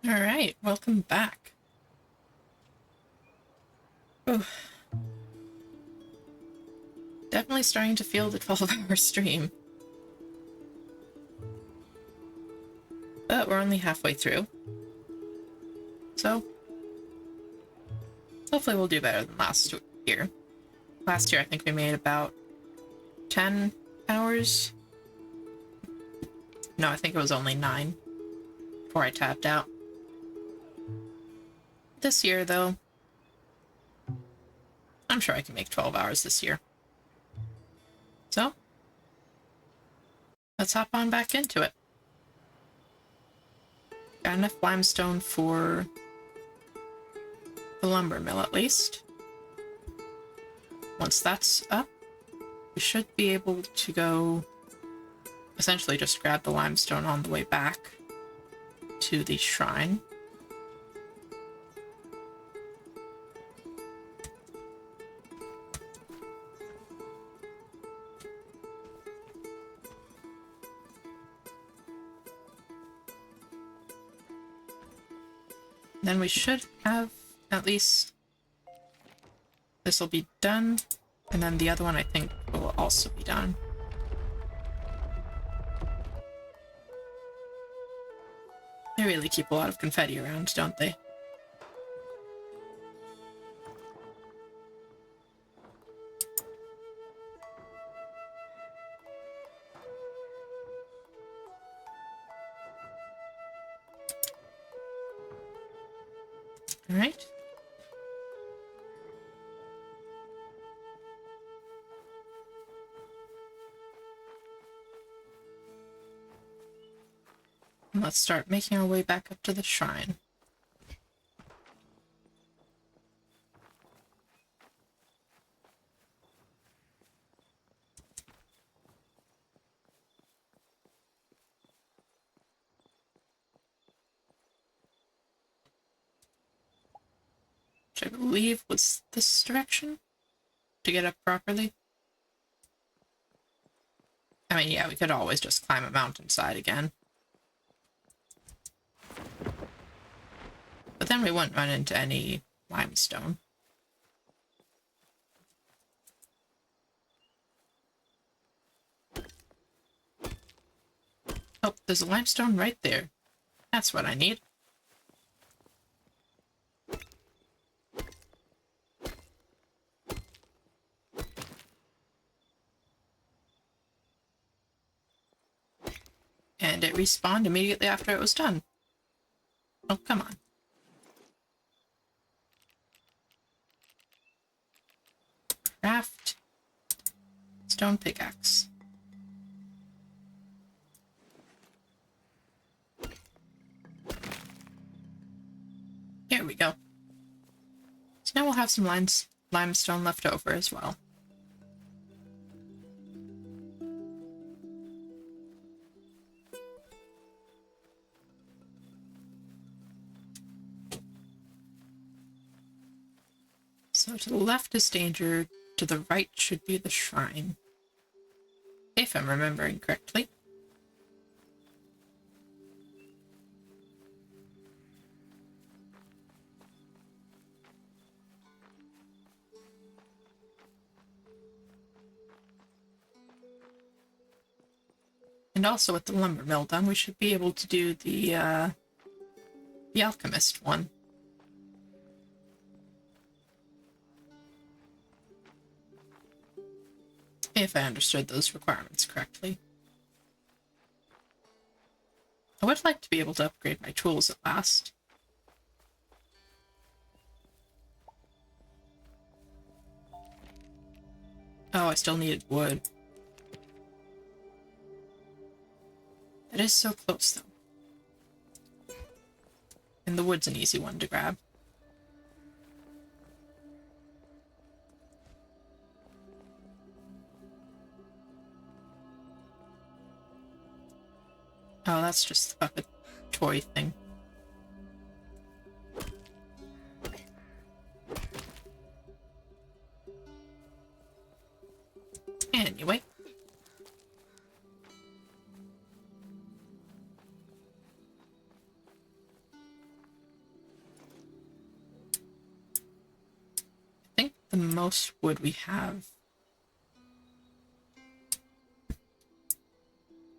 Alright, welcome back. Ooh. Definitely starting to feel the 12-hour stream. But we're only halfway through. So, hopefully we'll do better than last year. Last year I think we made about 10 hours. No, I think it was only 9 before I tapped out. This year, though, I'm sure I can make 12 hours this year. So, let's hop on back into it. Got enough limestone for the lumber mill, at least. Once that's up, we should be able to go essentially just grab the limestone on the way back to the shrine. Then we should have at least this will be done, and then the other one I think will also be done. They really keep a lot of confetti around, don't they? All right. And let's start making our way back up to the shrine. Which I believe was this direction to get up properly. I mean, yeah, we could always just climb a mountainside again. But then we wouldn't run into any limestone. Oh, there's a limestone right there. That's what I need. And it respawned immediately after it was done. Oh, come on. Craft stone pickaxe. Here we go. So now we'll have some limestone left over as well. So to the left is danger, to the right should be the shrine. If I'm remembering correctly. And also with the lumber mill done, we should be able to do the alchemist one. If I understood those requirements correctly. I would like to be able to upgrade my tools at last. Oh, I still needed wood. That is so close, though. And the wood's an easy one to grab. Oh, that's just the puppet toy thing. Anyway. the most wood we have.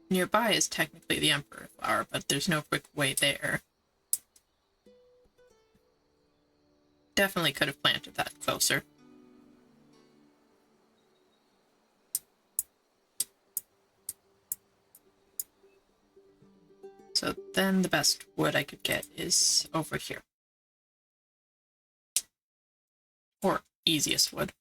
Nearby is technically the Emperor Flower, but there's no quick way there. Definitely could have planted that closer. So then the best wood I could get is over here. Or easiest wood.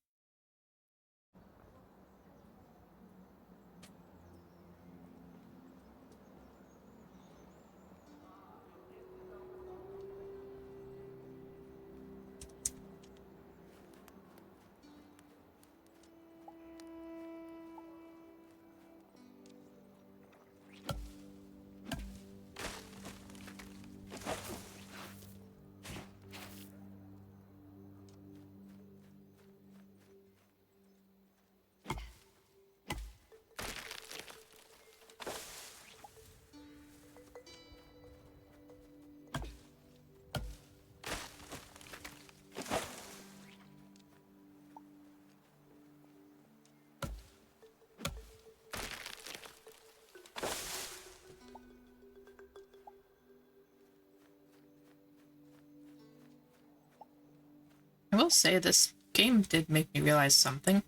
I will say this game did make me realize something.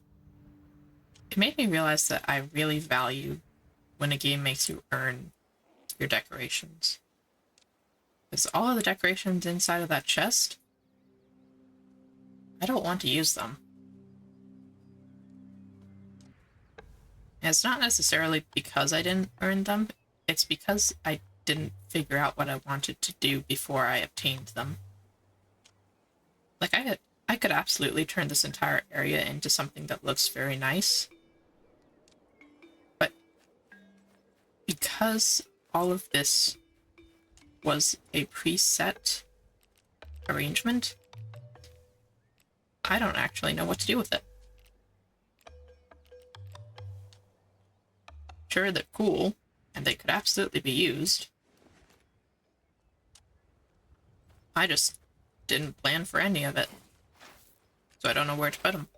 It made me realize that I really value when a game makes you earn your decorations. Because all of the decorations inside of that chest, I don't want to use them. And it's not necessarily because I didn't earn them, it's because I didn't figure out what I wanted to do before I obtained them. Like, I could absolutely turn this entire area into something that looks very nice. But because all of this was a preset arrangement, I don't actually know what to do with it. Sure, they're cool, and they could absolutely be used. I just didn't plan for any of it, so I don't know where to put them.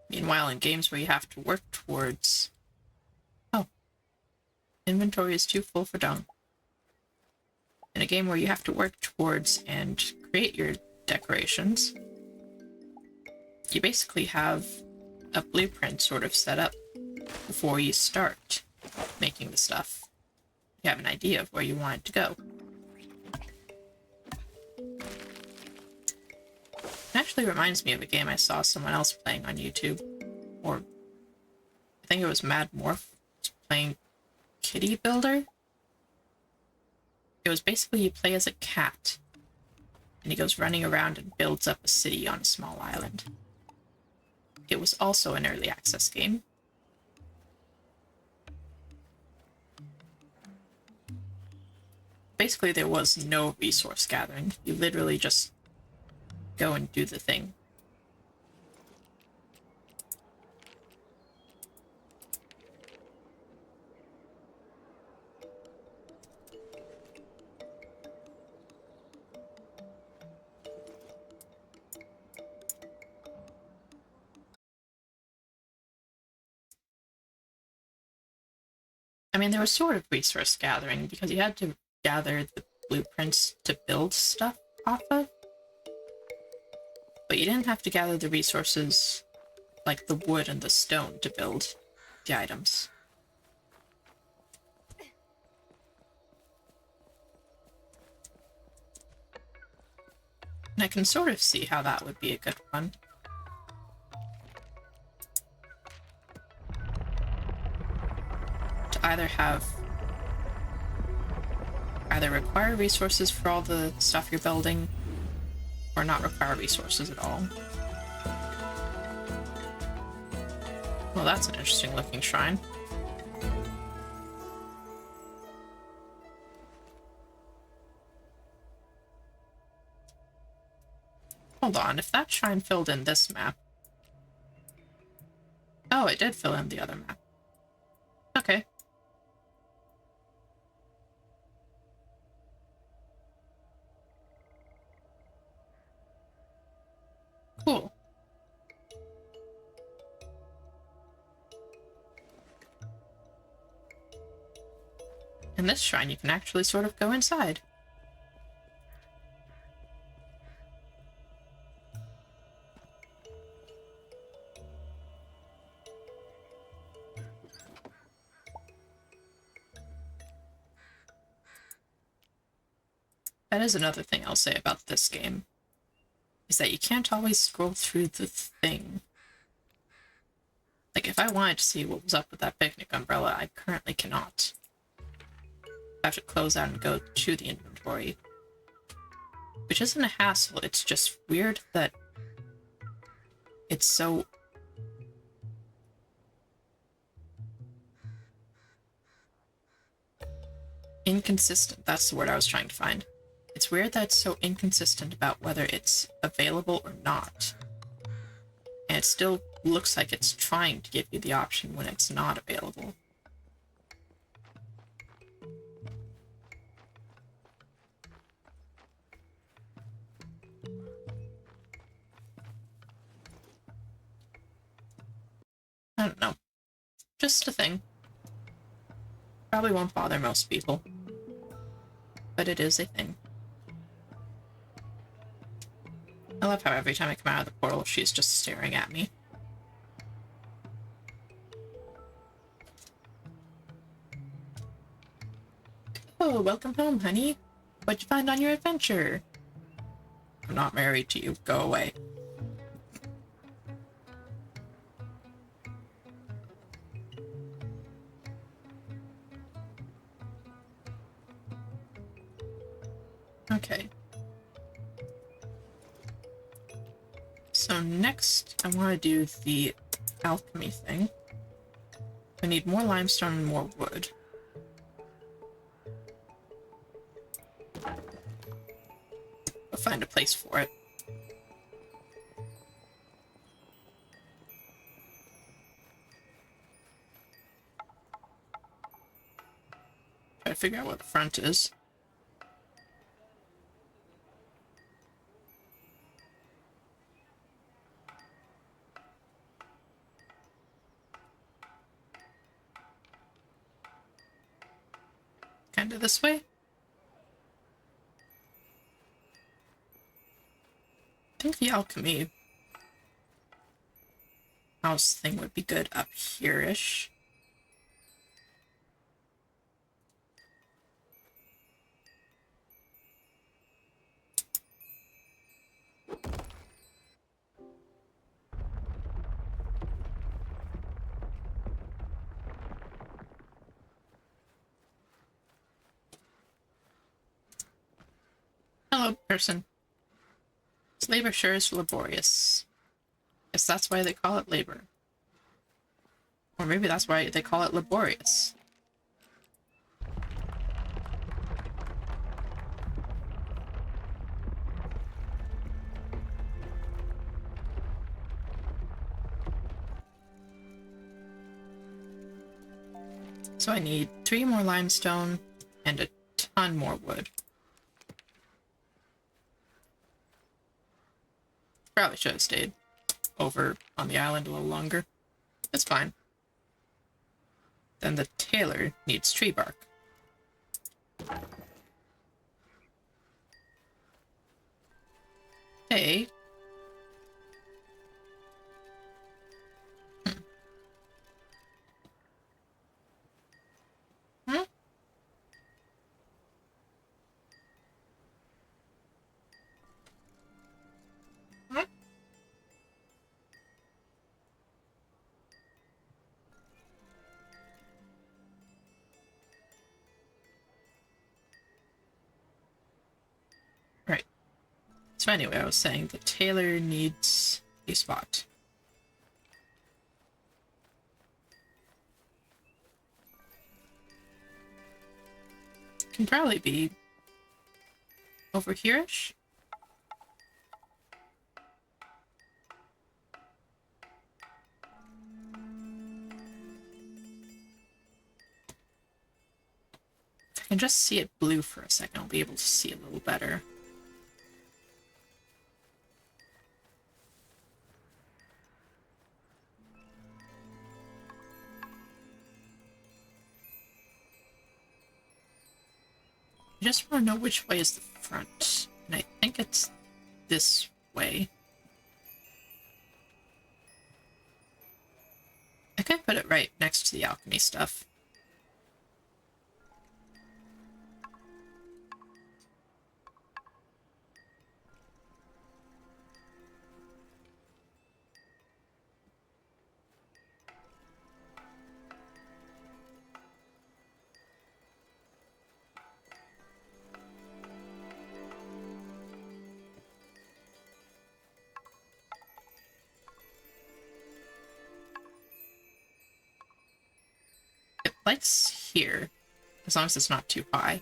Meanwhile, in games where you have to work towards... Oh. Inventory is too full for dung. In a game where you have to work towards and create your decorations, you basically have a blueprint sort of set up before you start making the stuff. You have an idea of where you want it to go. It actually reminds me of a game I saw someone else playing on YouTube, or I think it was Mad Morph playing Kitty Builder. It was basically you play as a cat, and he goes running around and builds up a city on a small island. It was also an early access game. Basically, there was no resource gathering. You literally just go and do the thing. I mean, there was sort of resource gathering because you had to gather the blueprints to build stuff off of. But you didn't have to gather the resources like the wood and the stone to build the items. And I can sort of see how that would be a good one. To either require resources for all the stuff you're building, or not require resources at all. Well, that's an interesting looking shrine. Hold on, if that shrine filled in this map... Oh, it did fill in the other map. Okay. Cool. In this shrine, you can actually sort of go inside. That is another thing I'll say about this game, is that you can't always scroll through the thing. Like, if I wanted to see what was up with that picnic umbrella, I currently cannot. I have to close out and go to the inventory. Which isn't a hassle, it's just weird that it's so... inconsistent. That's the word I was trying to find. It's weird that it's so inconsistent about whether it's available or not. And it still looks like it's trying to give you the option when it's not available. I don't know. Just a thing. Probably won't bother most people. But it is a thing. I love how every time I come out of the portal, she's just staring at me. Oh, welcome home, honey. What'd you find on your adventure? I'm not married to you. Go away. Okay. So next, I want to do the alchemy thing. I need more limestone and more wood. I'll find a place for it. Try to figure out what the front is. Kind of this way? I think the alchemy house thing would be good up here-ish. Hello, person. This labor sure is laborious. Guess that's why they call it labor. Or maybe that's why they call it laborious. So I need 3 more limestone and a ton more wood. Probably should have stayed over on the island a little longer. It's fine. Then the tailor needs tree bark. Hey. Hmm? Hmm? Right. So anyway, I was saying the tailor needs a spot. Can probably be over here-ish. If I can just see it blue for a second, I'll be able to see a little better. just want to know which way is the front. And I think it's this way. I could put it right next to the alchemy stuff. It lights here, as long as it's not too high.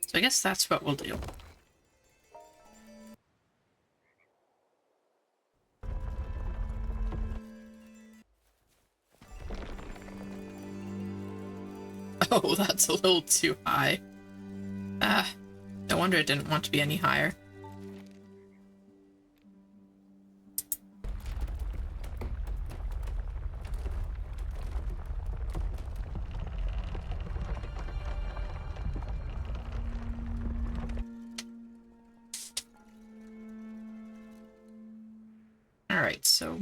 So I guess that's what we'll do. Oh, that's a little too high. Ah, no wonder it didn't want to be any higher. Alright, so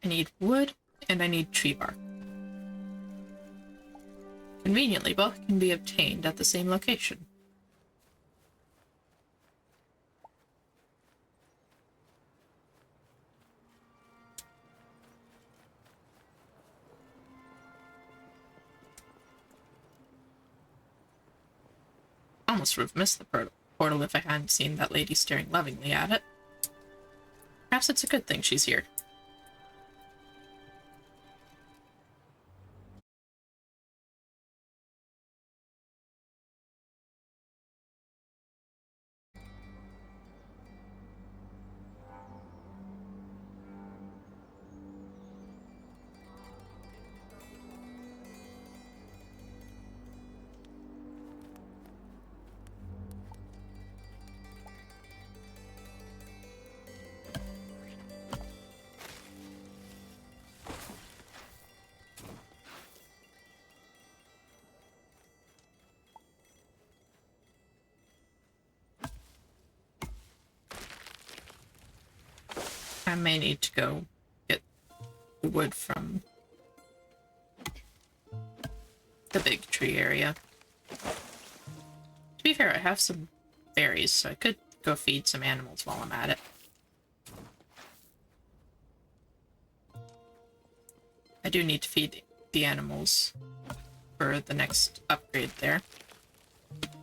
I need wood and I need tree bark. Conveniently, both can be obtained at the same location. Almost would have missed the portal if I hadn't seen that lady staring lovingly at it. Perhaps it's a good thing she's here. I may need to go get the wood from the big tree area. To be fair, I have some berries, so I could go feed some animals while I'm at it. I do need to feed the animals for the next upgrade there.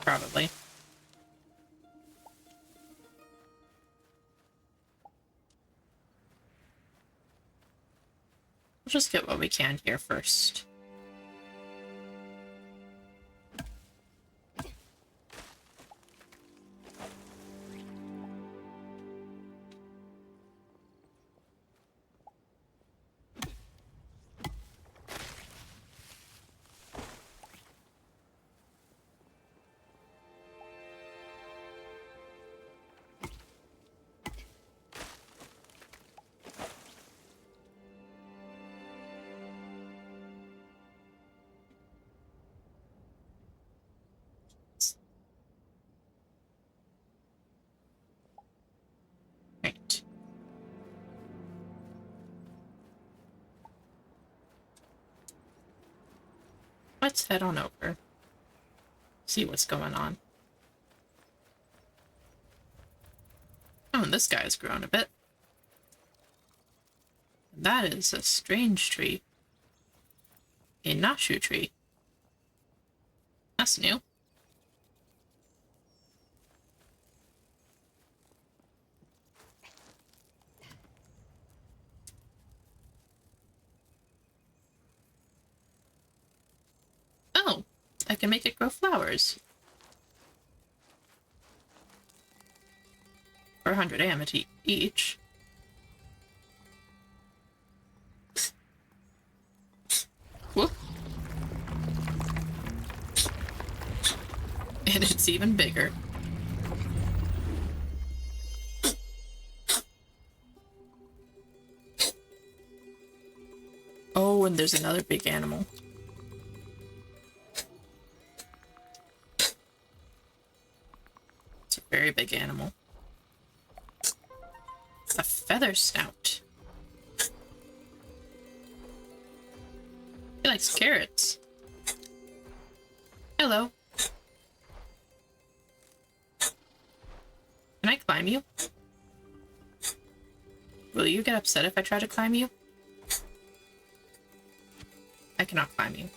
Probably. We'll just get what we can here first. Right. Let's head on over. See what's going on. Oh, and this guy's grown a bit. That is a strange tree. A Nashu tree. That's new. Oh, I can make it grow flowers. For 100 amity each. Whoop. And it's even bigger. Oh, and there's another big animal. very big animal. A feather snout. He likes carrots. Hello. Can I climb you? Will you get upset if I try to climb you? I cannot climb you.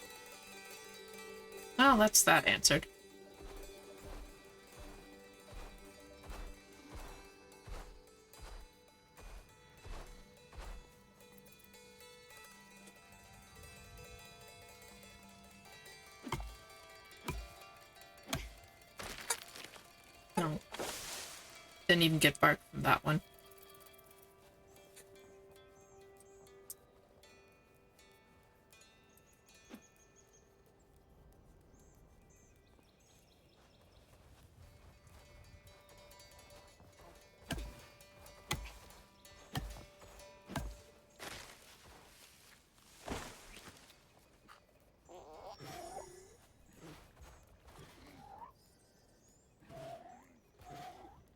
Well, that's that answered. No. Didn't even get bark from that one.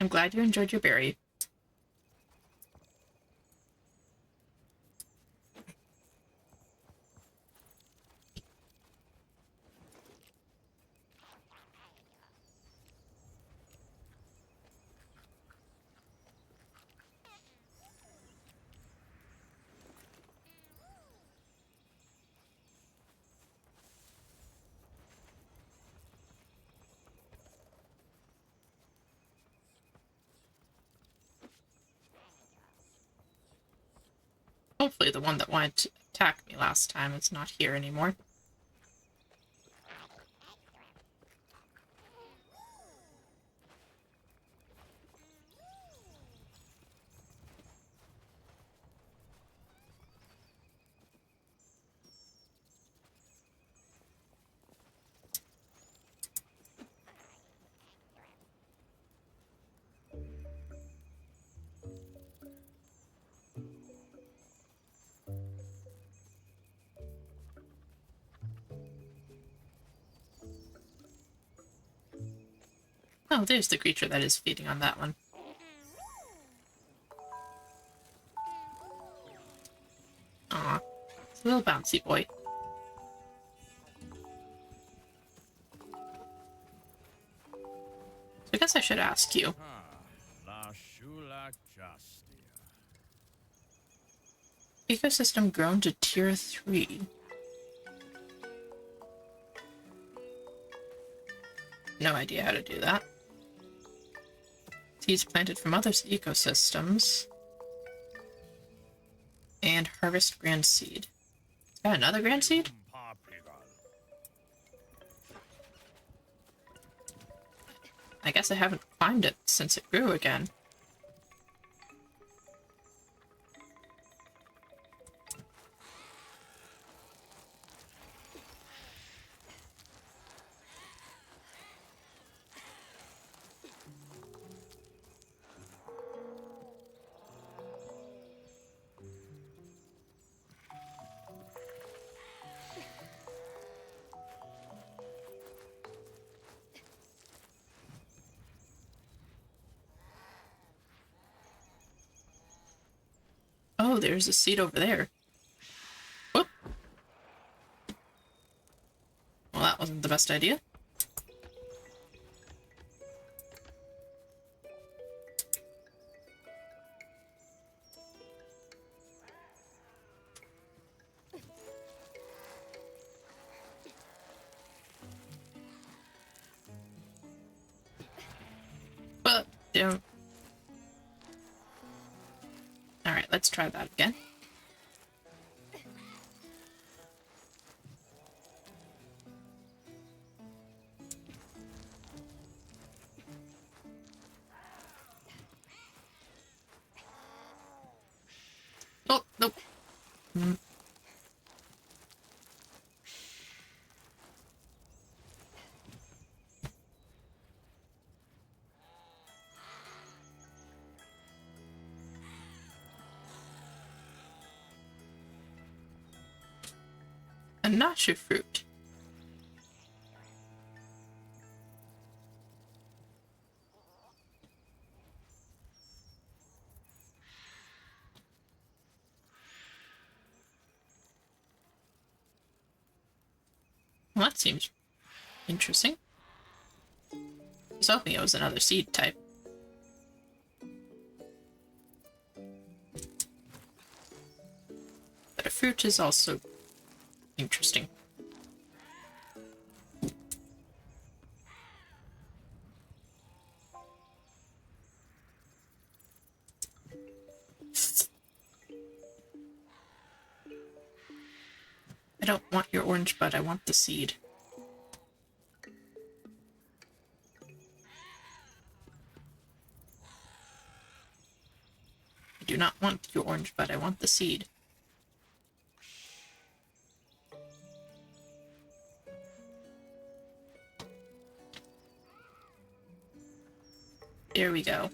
I'm glad you enjoyed your berry. Hopefully the one that wanted to attack me last time is not here anymore. Oh, there's the creature that is feeding on that one. Aw, it's a little bouncy boy. So I guess I should ask you. Ecosystem grown to tier 3. No idea how to do that. Seeds planted from other ecosystems. And harvest grand seed. Is that another grand seed? I guess I haven't climbed it since it grew again. Oh, there's a seed over there. Whoop. Well, that wasn't the best idea. But, don't. Alright, let's try that again. Oh, nope. A nacho fruit. Well, that seems interesting. I was hoping it was another seed type. But a fruit is also interesting. I don't want your orange bud, I want the seed. I do not want your orange bud, I want the seed. There we go.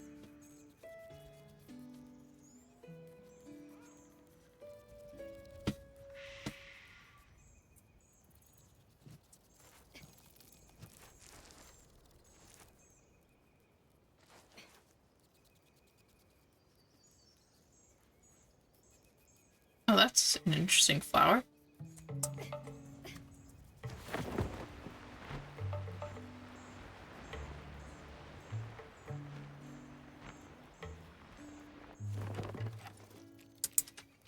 Oh, that's an interesting flower.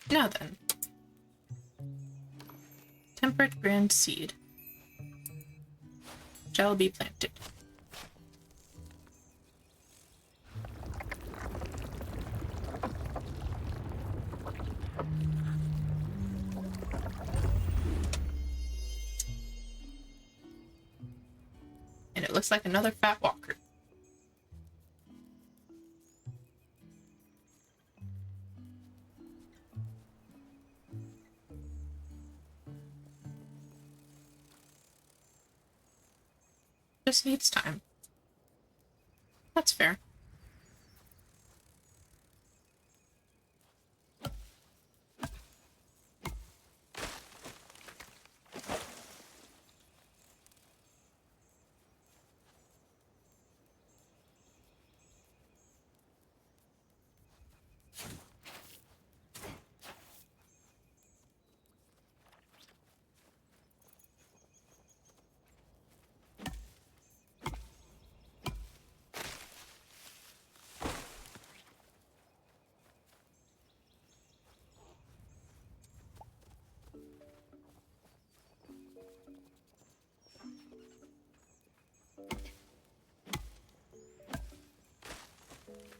Now then. Temperate grand seed. Shall be planted. And it looks like another fat walker. Just needs time. That's fair.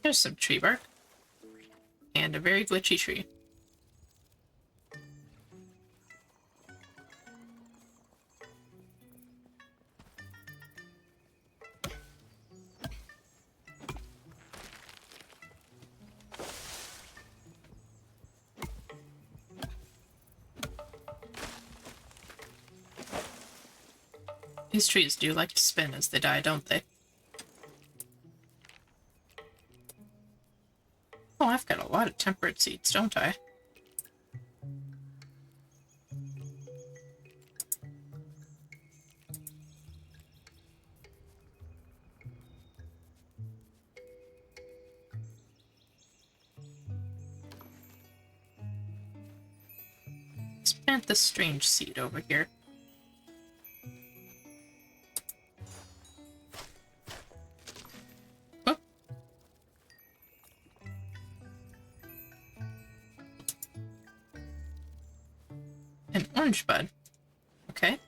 There's some tree bark. And a very glitchy tree. These trees do like to spin as they die, don't they? Oh, I've got a lot of temperate seeds, don't I? Let's plant this strange seed over here. Oh. An orange bud. Okay.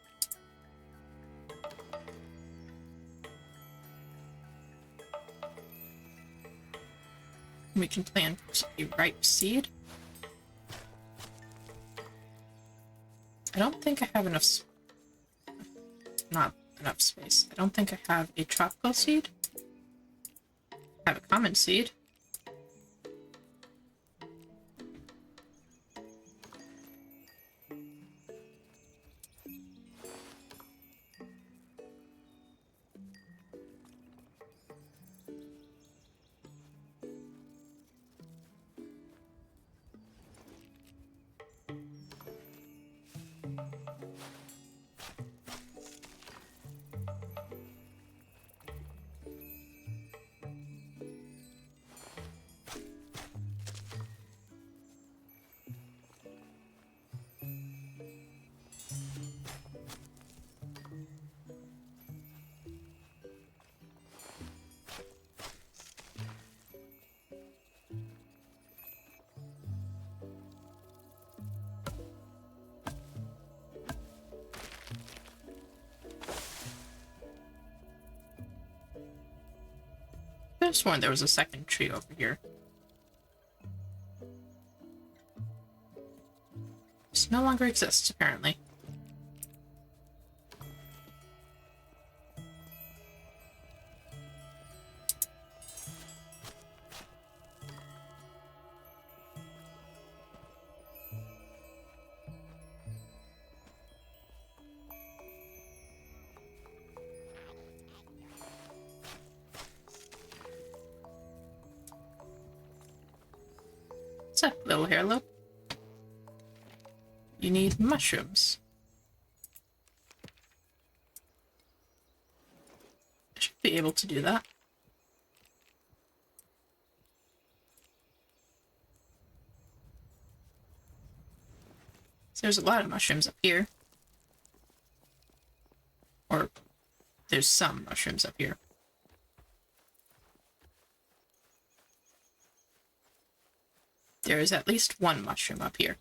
We can plant a ripe seed. I don't think I have enough... Not enough space. I don't think I have a tropical seed. I have a common seed. could have sworn there was a second tree over here. This no longer exists, apparently. What's up, little hairlope? You need mushrooms. I should be able to do that. So there's a lot of mushrooms up here. Or there's some mushrooms up here. There is at least one mushroom up here.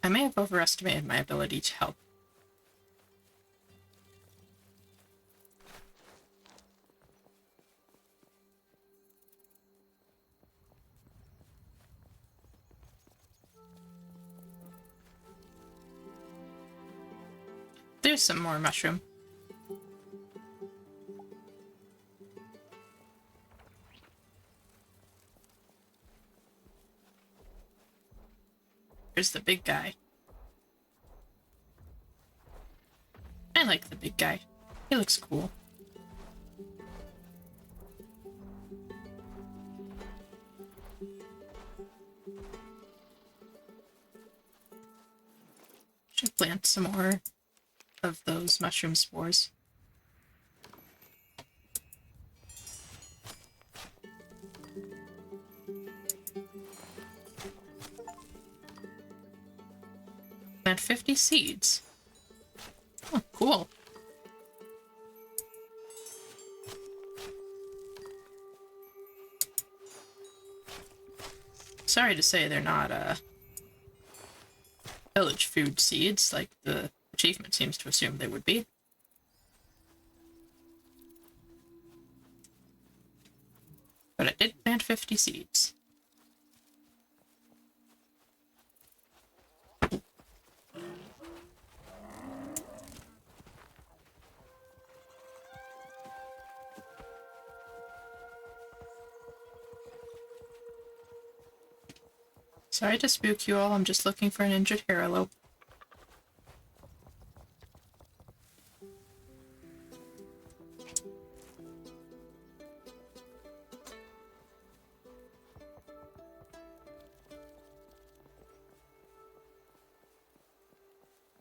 I may have overestimated my ability to help. There's some more mushroom. There's the big guy. I like the big guy. He looks cool. Should plant some more of those mushroom spores. Plant 50 seeds. Oh, cool. Sorry to say they're not, village food seeds, like the achievement seems to assume they would be. But I did plant 50 seeds. Sorry to spook you all, I'm just looking for an injured hairlope.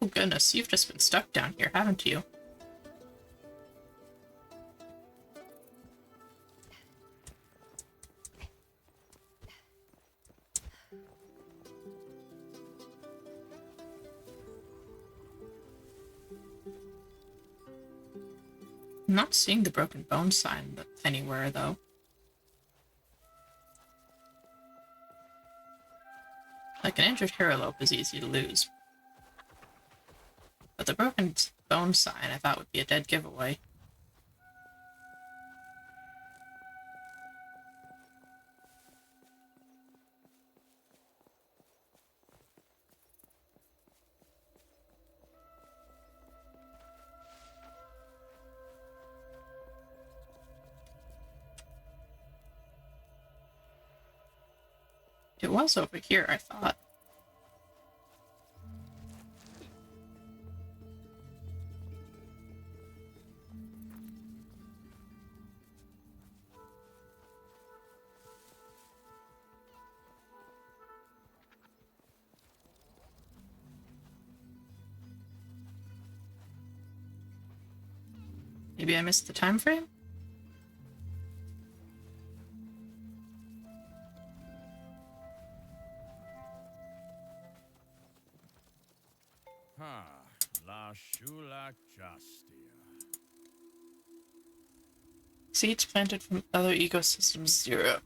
Oh goodness, you've just been stuck down here, haven't you? I'm not seeing the broken bone sign anywhere, though. Like, an injured hairlope is easy to lose. But the broken bone sign I thought would be a dead giveaway. It was over here, I thought. Maybe I missed the time frame? La Shulak Justia. Seeds planted from other ecosystems 0.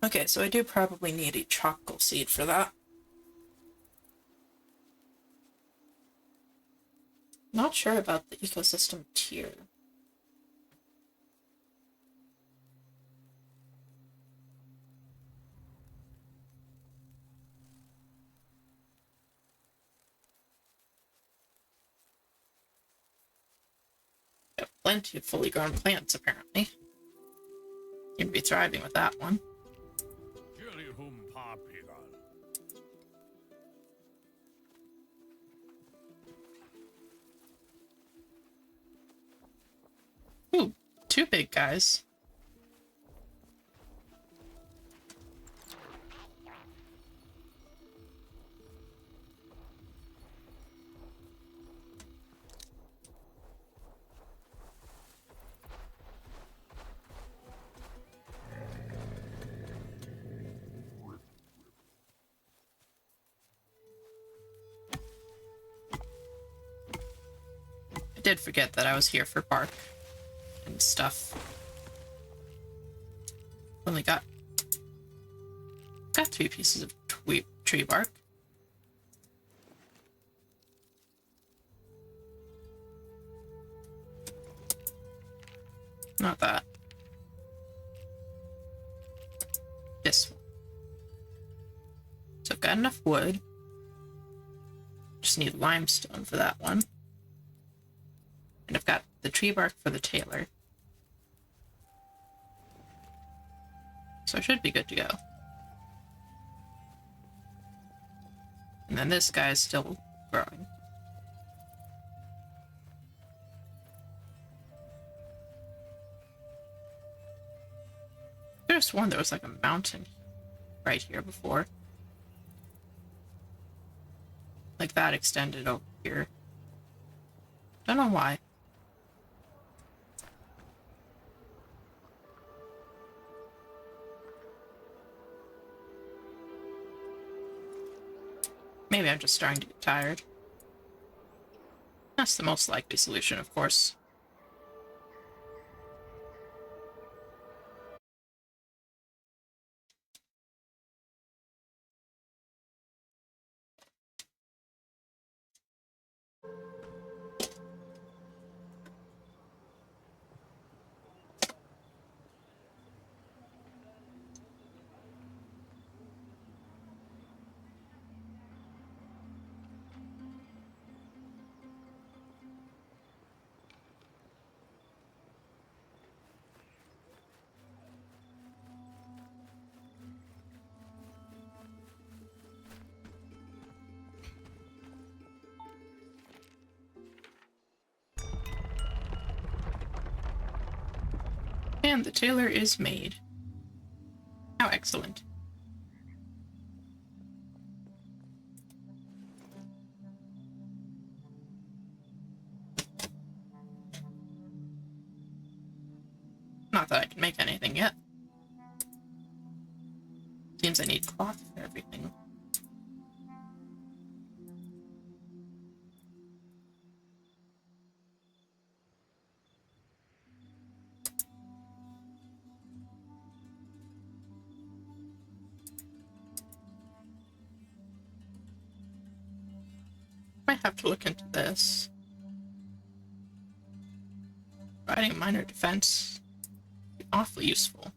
Okay, so I do probably need a chocolate seed for that. Not sure about the ecosystem tier. Got plenty of fully grown plants, apparently. You'd be thriving with that one. Ooh, 2 big guys. I did forget that I was here for bark and stuff. Only got 3 pieces of tree bark. Not that. This one. So I've got enough wood. Just need limestone for that one. And I've got the tree bark for the tailor. So I should be good to go. And then this guy is still growing. I could have sworn there was like a mountain right here before. Like that extended over here. Don't know why. Maybe I'm just starting to get tired. That's the most likely solution, of course. And the tailor is made. How excellent. Not that I can make anything yet. Seems I need cloth for everything. Might have to look into this. Providing minor defense would be awfully useful.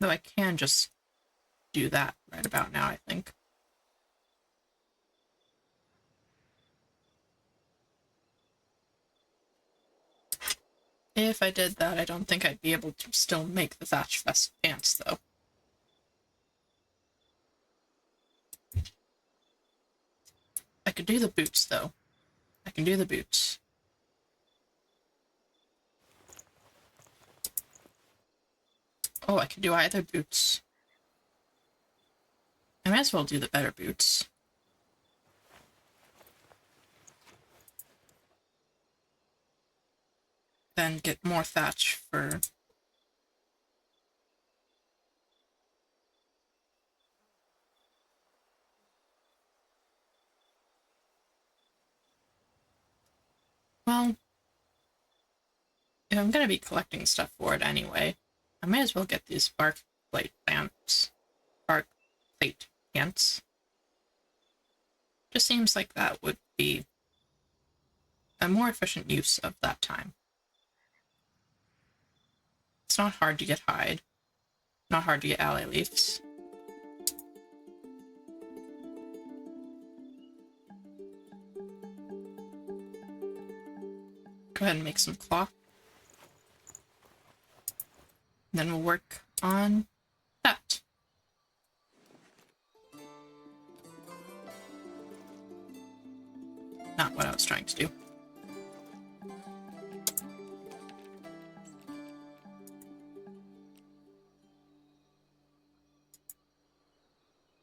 Though I can just do that right about now, I think. If I did that, I don't think I'd be able to still make the Thatch Fest pants, though. I could do the boots, though. I can do the boots. Oh, I can do either boots. I might as well do the better boots. Then get more thatch for... Well, if I'm going to be collecting stuff for it anyway, I might as well get these bark plate pants. Bark plate pants. Just seems like that would be a more efficient use of that time. It's not hard to get hide. Not hard to get ally leaves. Go ahead and make some cloth. Then we'll work on that. Not what I was trying to do.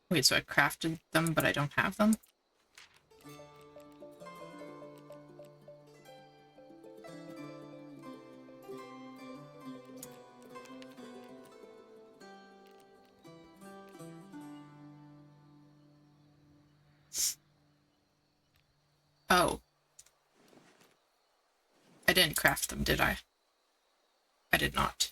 Wait, so I crafted them, but I don't have them? Oh. I didn't craft them, did I? I did not.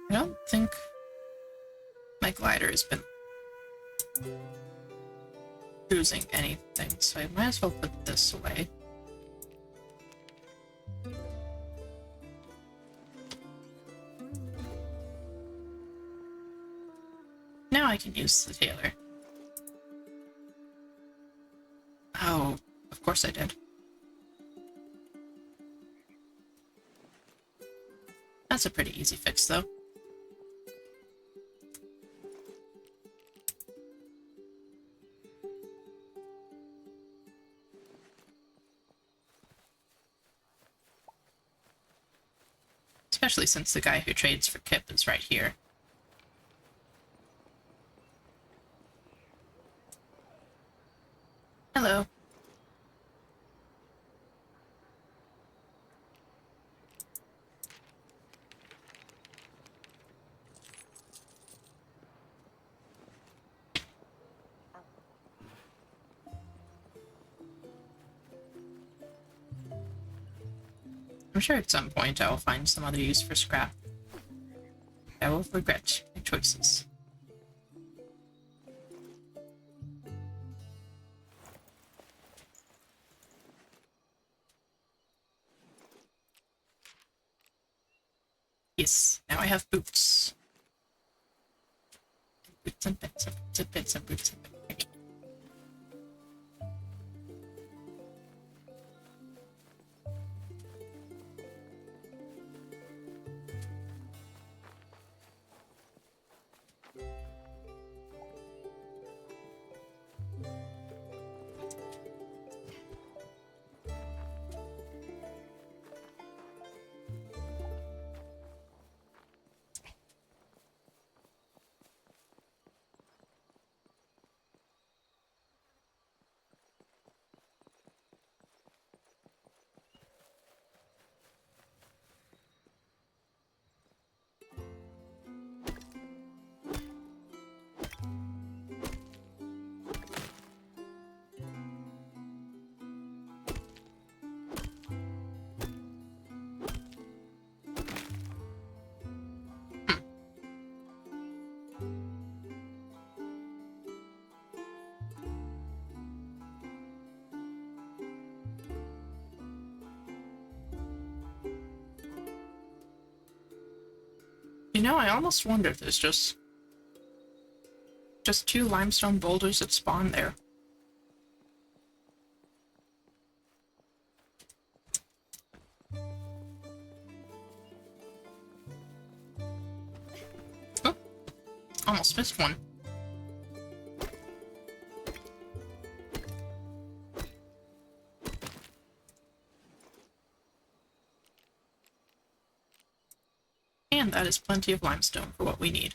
I don't think my glider has been losing anything, so I might as well put this away. Now I can use the tailor. Oh, of course I did. That's a pretty easy fix, though. Especially since the guy who trades for Kip is right here. Hello. I'm sure at some point I will find some other use for scrap. I will regret my choices. Yes, now I have boots. Boots and bits and boots and bits and boots and bits. Okay. You know, I almost wonder if there's just two limestone boulders that spawn there. Oh, almost missed one. And that is plenty of limestone for what we need.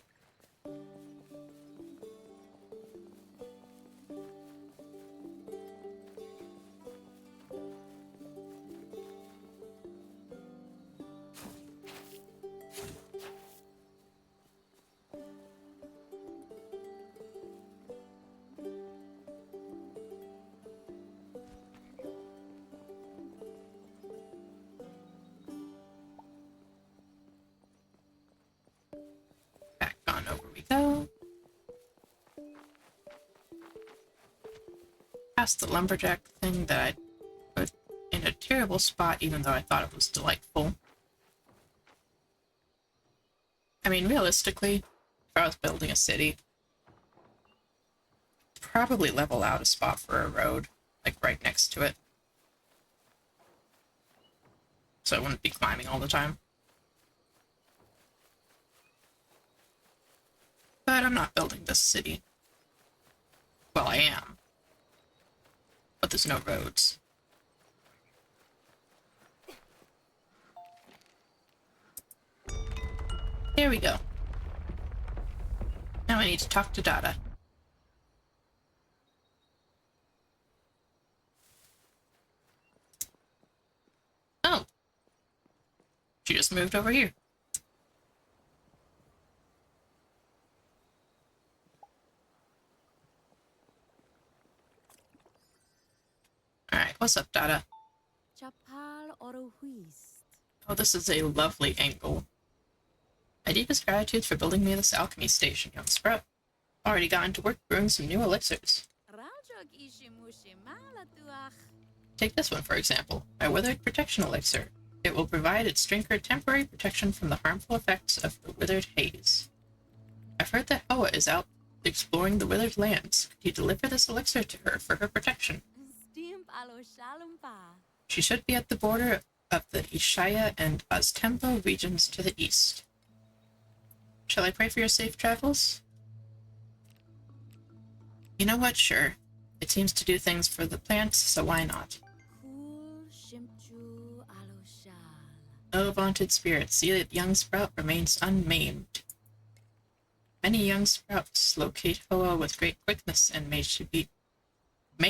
Back on over we go. Past the lumberjack thing that I put in a terrible spot, even though I thought it was delightful. I mean, realistically, if I was building a city, probably level out a spot for a road, like right next to it. So I wouldn't be climbing all the time. But I'm not building this city. Well, I am. But there's no roads. There we go. Now I need to talk to Dada. Oh. She just moved over here. Alright, what's up, Dada? Oh, this is a lovely angle. My deepest gratitude for building me this alchemy station, young sprout. Already gotten to work brewing some new elixirs. Take this one, for example, my Withered Protection Elixir. It will provide its drinker temporary protection from the harmful effects of the Withered Haze. I've heard that Hoa is out exploring the Withered Lands. Could you deliver this elixir to her for her protection? She should be at the border of the Ishaya and Oztempo regions to the east. Shall I pray for your safe travels? You know what? Sure. It seems to do things for the plants, so why not? Oh, vaunted spirit, see that young sprout remains unmaimed. Many young sprouts locate Hoa with great quickness, and may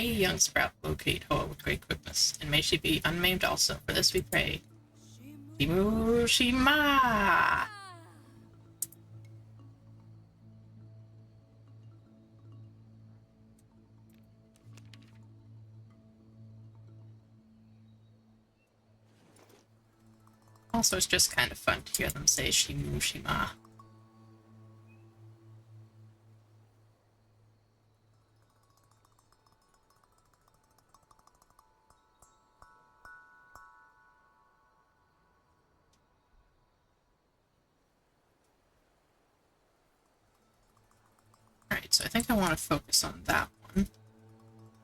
young sprout locate Hoa with great quickness, and may she be unmaimed also. For this we pray. Shimu Shima! Also, it's just kind of fun to hear them say Shimu Shima. Alright, so I think I want to focus on that one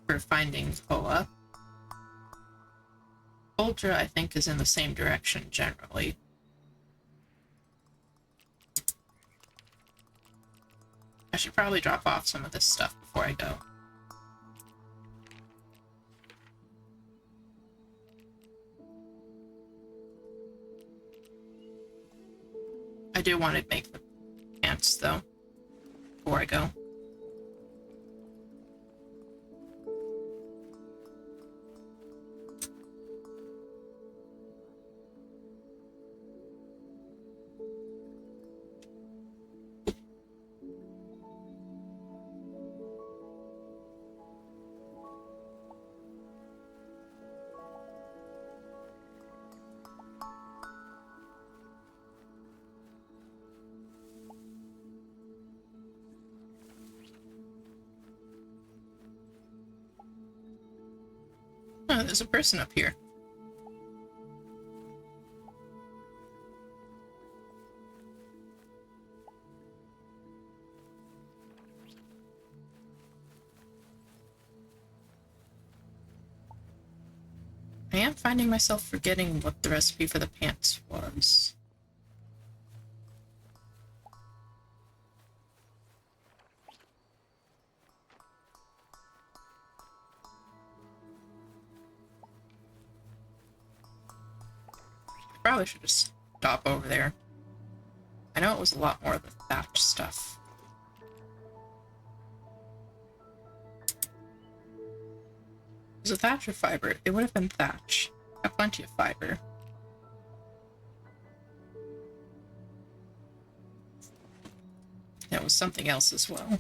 for finding Hoa. Ultra, I think, is in the same direction generally. I should probably drop off some of this stuff before I go. I do want to make the pants, though, before I go. Oh, there's a person up here. am finding myself forgetting what the recipe for the pants was. I probably should just stop over there. I know it was a lot more of the thatch stuff. Was it thatch or fiber? It would have been thatch. Got plenty of fiber. It was something else as well.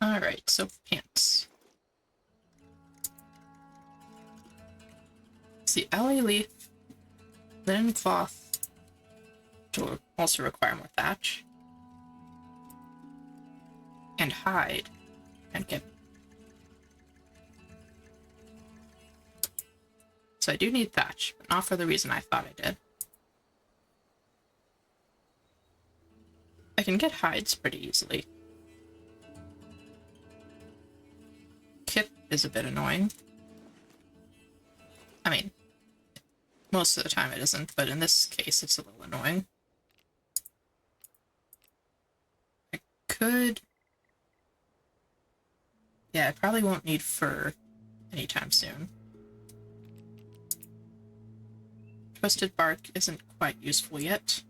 Alright, so pants. See, aloe leaf, linen cloth, which will also require more thatch, and hide, and get. So I do need thatch, but not for the reason I thought I did. I can get hides pretty easily. Kip is a bit annoying. I mean, most of the time it isn't, but in this case it's a little annoying. I could... Yeah, I probably won't need fur anytime soon. Twisted bark isn't quite useful yet.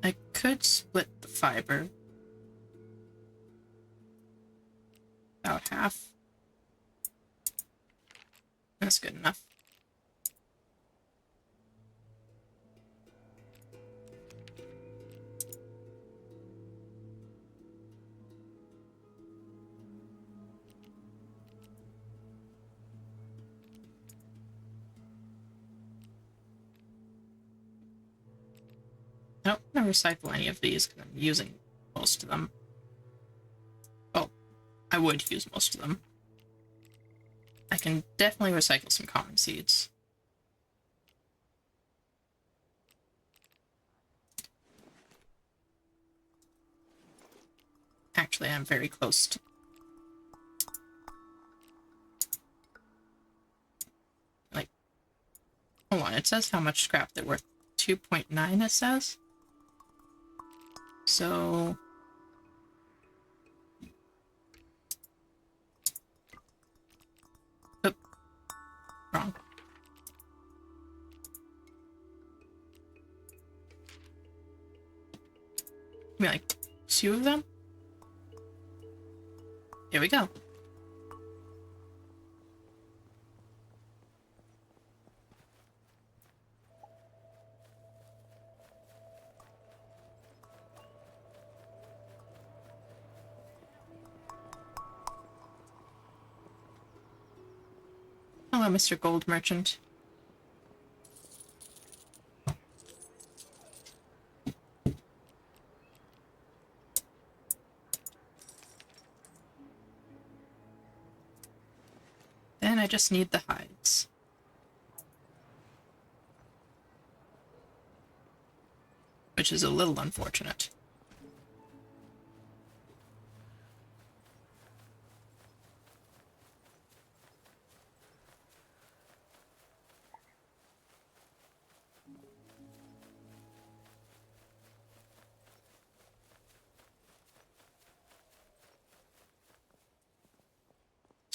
I could split the fiber. About half. That's good enough. I don't want to recycle any of these because I'm using most of them. Oh, I would use most of them. I can definitely recycle some common seeds. Actually, I'm very close to... Like, hold on, it says how much scrap they're worth. 2.9 it says? So... Oop. Wrong. Maybe like 2 of them? Here we go. Hello, Mr. Gold Merchant. Then I just need the hides. Which is a little unfortunate.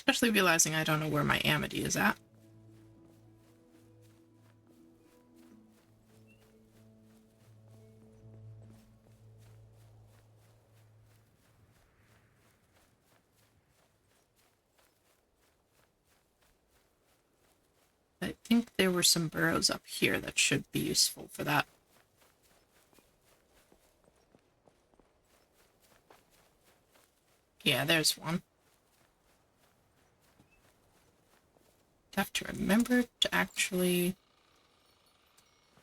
Especially realizing I don't know where my Amity is at. I think there were some burrows up here that should be useful for that. Yeah, there's one. Have to remember to actually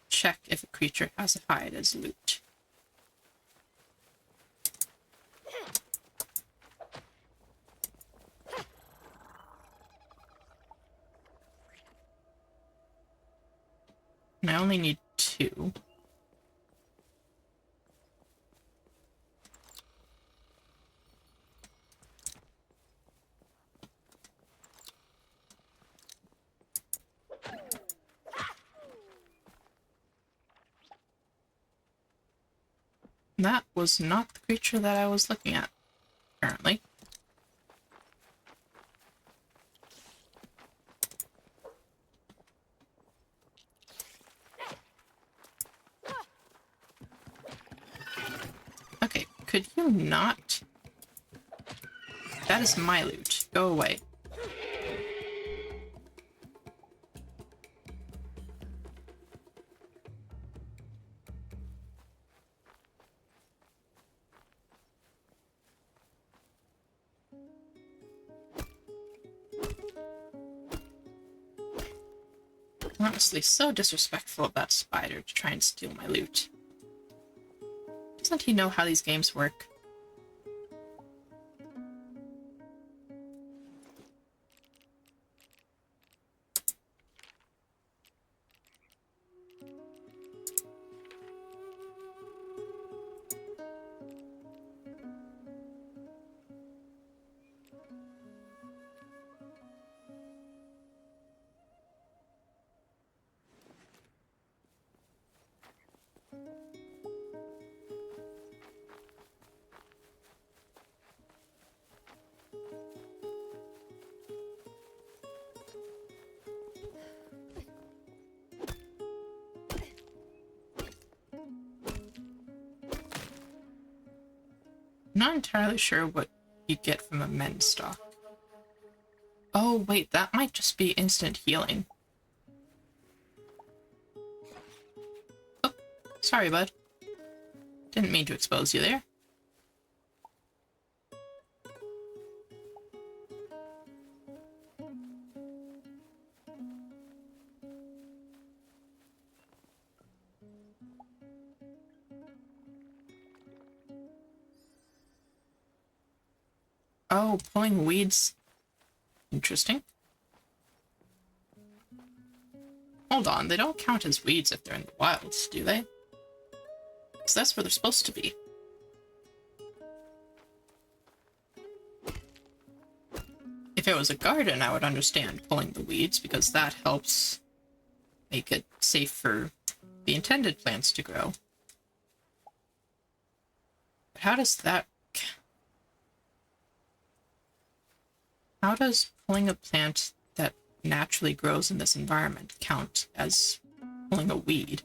check if a creature has a hide as loot. And I only need 2. That was not the creature that I was looking at, apparently. Okay, could you not? That is my loot. Go away. Honestly, so disrespectful of that spider to try and steal my loot. Doesn't he know how these games work? I'm not entirely sure what you get from a mend stock. Oh, wait, that might just be instant healing. Oh, sorry, bud. Didn't mean to expose you there. Oh, pulling weeds. Interesting. Hold on, they don't count as weeds if they're in the wilds, do they? Because that's where they're supposed to be. If it was a garden, I would understand pulling the weeds, because that helps make it safe for the intended plants to grow. But how does that... How does pulling a plant that naturally grows in this environment count as pulling a weed?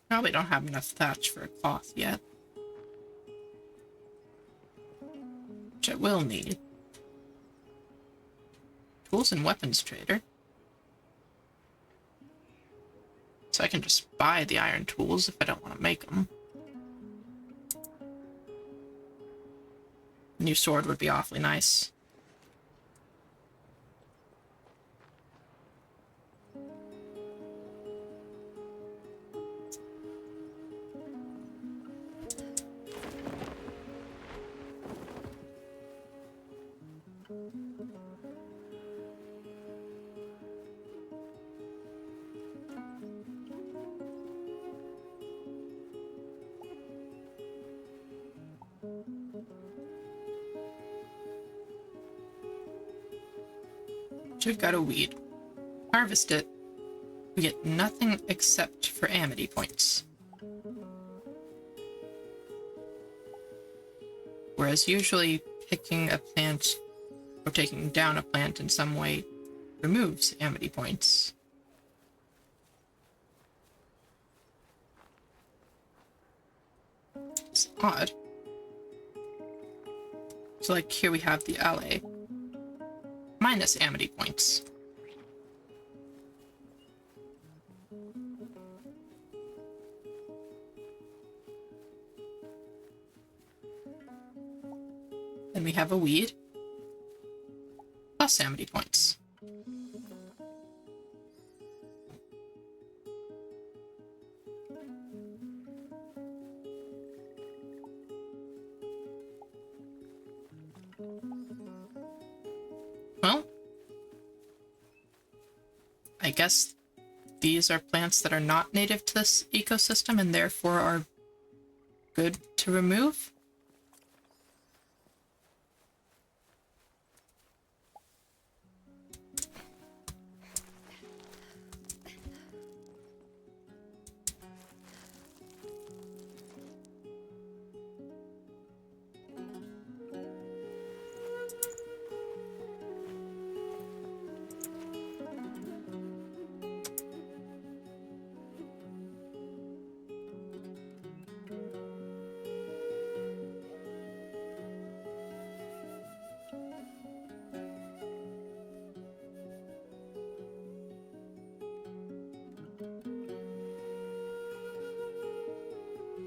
Probably don't have enough thatch for a cloth yet. Which I will need. Tools and weapons trader. So I can just buy the iron tools if I don't want to make them. New sword would be awfully nice. So we've got a weed. Harvest it. We get nothing except for amity points. Whereas usually picking a plant or taking down a plant in some way removes amity points. It's odd. So like here we have the alley. Minus amity points. Then we have a weed. Plus amity points. Well, I guess these are plants that are not native to this ecosystem and therefore are good to remove.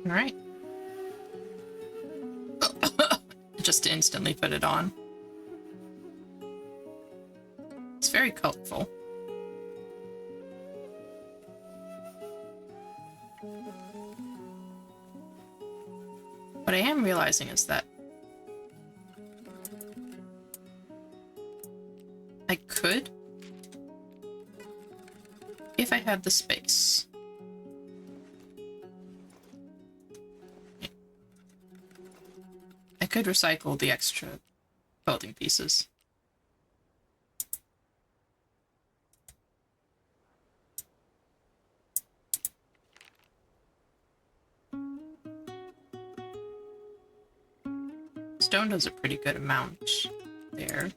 All right. Just instantly put it on. It's very colorful. What I am realizing is that I could, if I had the space, I could recycle the extra building pieces. Stone does a pretty good amount there.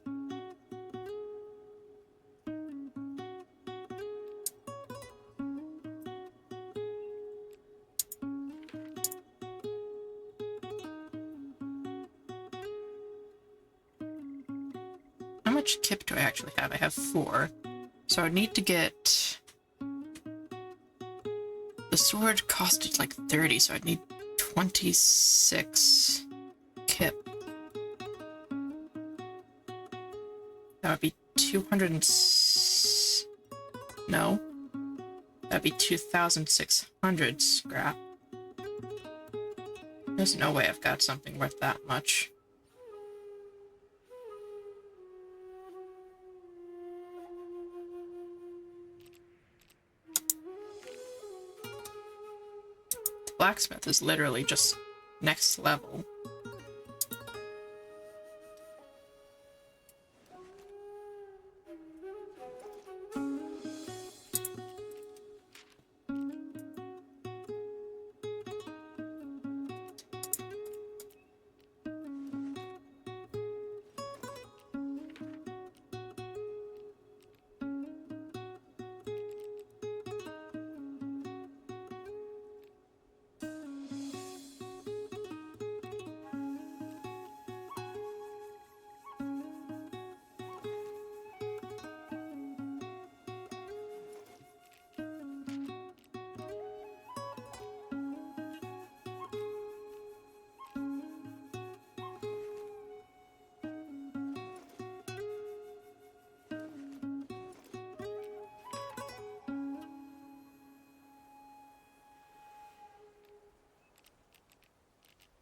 How much kip do I actually have? I have 4. So I would need to get... The sword costed like 30, so I'd need 26 kip. That would be 200 and... No. That'd be 2,600 scrap. There's no way I've got something worth that much. Blacksmith is literally just next level.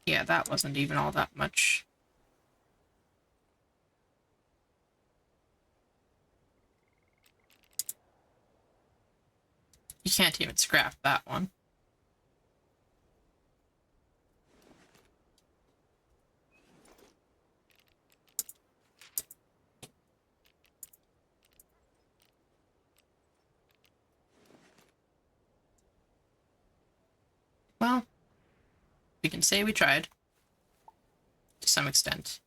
Yeah, that wasn't even all that much. You can't even scrap that one. can say we tried. To some extent.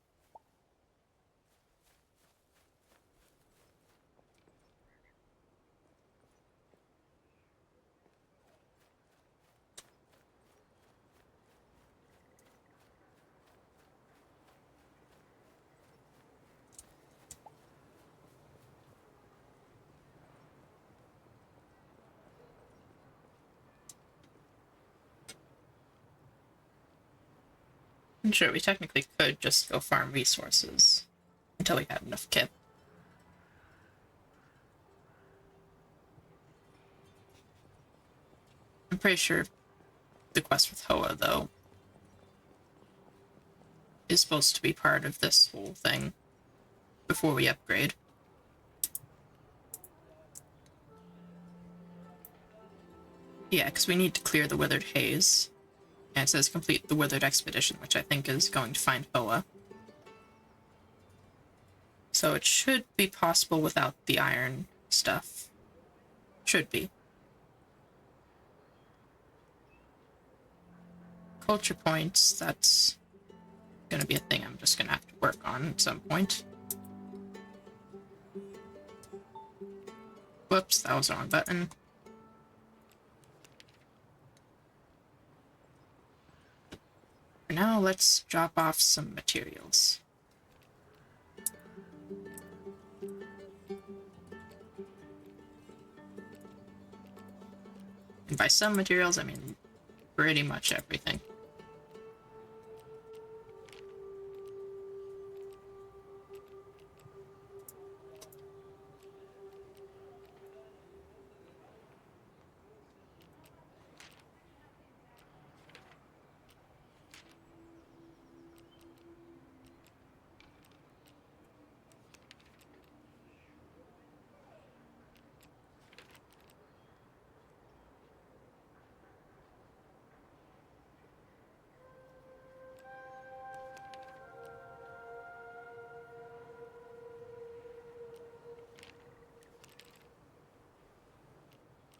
I'm sure we technically could just go farm resources until we have enough kip. I'm pretty sure the quest with Hoa, though, is supposed to be part of this whole thing before we upgrade. Yeah, because we need to clear the Withered Haze. And it says complete the Withered Expedition, which I think is going to find Hoa. So it should be possible without the iron stuff. Should be. Culture points, that's going to be a thing I'm just going to have to work on at some point. Whoops, that was the wrong button. For now, let's drop off some materials. And by some materials, I mean pretty much everything.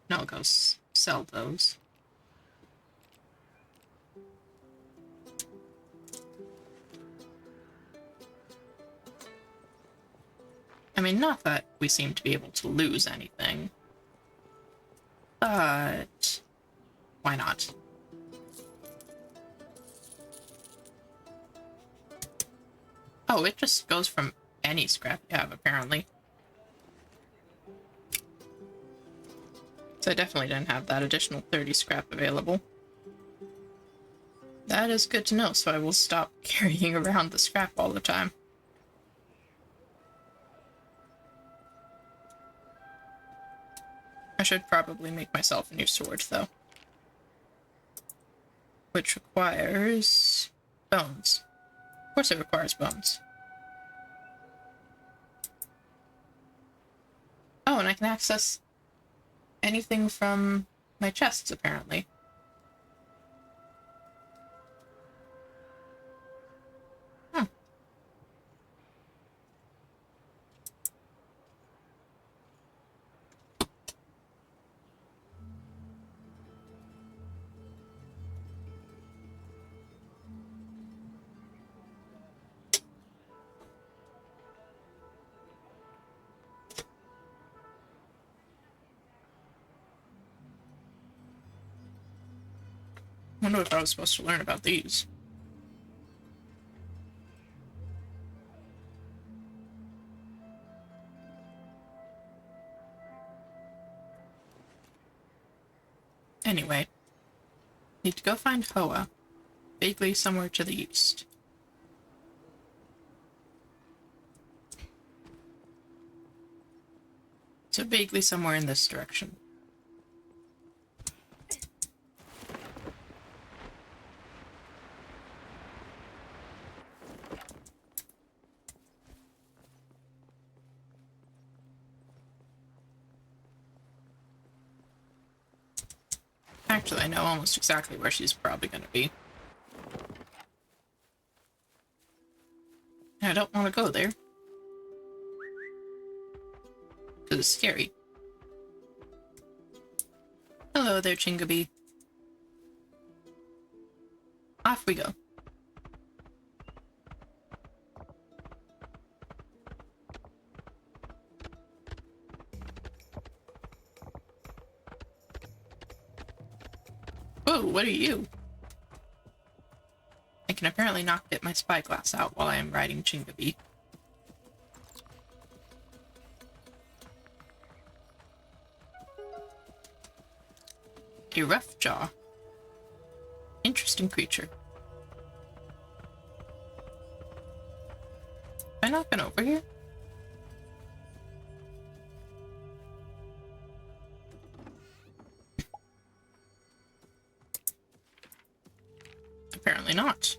No, I'll go sell those. I mean, not that we seem to be able to lose anything, but why not? Oh, it just goes from any scrap you have, apparently. So I definitely didn't have that additional 30 scrap available. That is good to know, so I will stop carrying around the scrap all the time. I should probably make myself a new sword, though. Which requires bones. Of course it requires bones. Oh, and I can access anything from my chests, apparently. Hmm. I wonder if I was supposed to learn about these. Anyway, need to go find Hoa, vaguely somewhere to the east. So vaguely somewhere in this direction. Actually, I know almost exactly where she's probably going to be. I don't want to go there. Because it's scary. Hello there, Chingaby. Off we go. Whoa, what are you? I can apparently not get my spyglass out while I am riding Chingabi. A rough jaw. Interesting creature. Have I not been over here? Apparently not.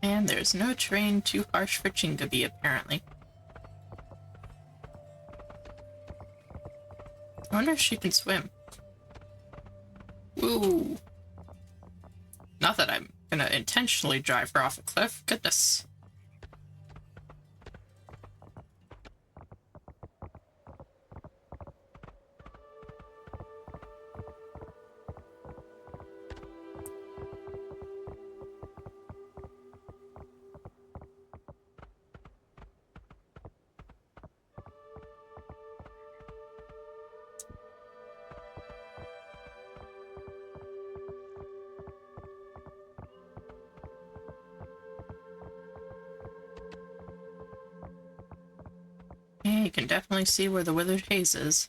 And there's no terrain too harsh for Chingabi, apparently. I wonder if she can swim. Woo! Not that I'm gonna intentionally drive her off a cliff. Goodness. Yeah, you can definitely see where the Withered Haze is.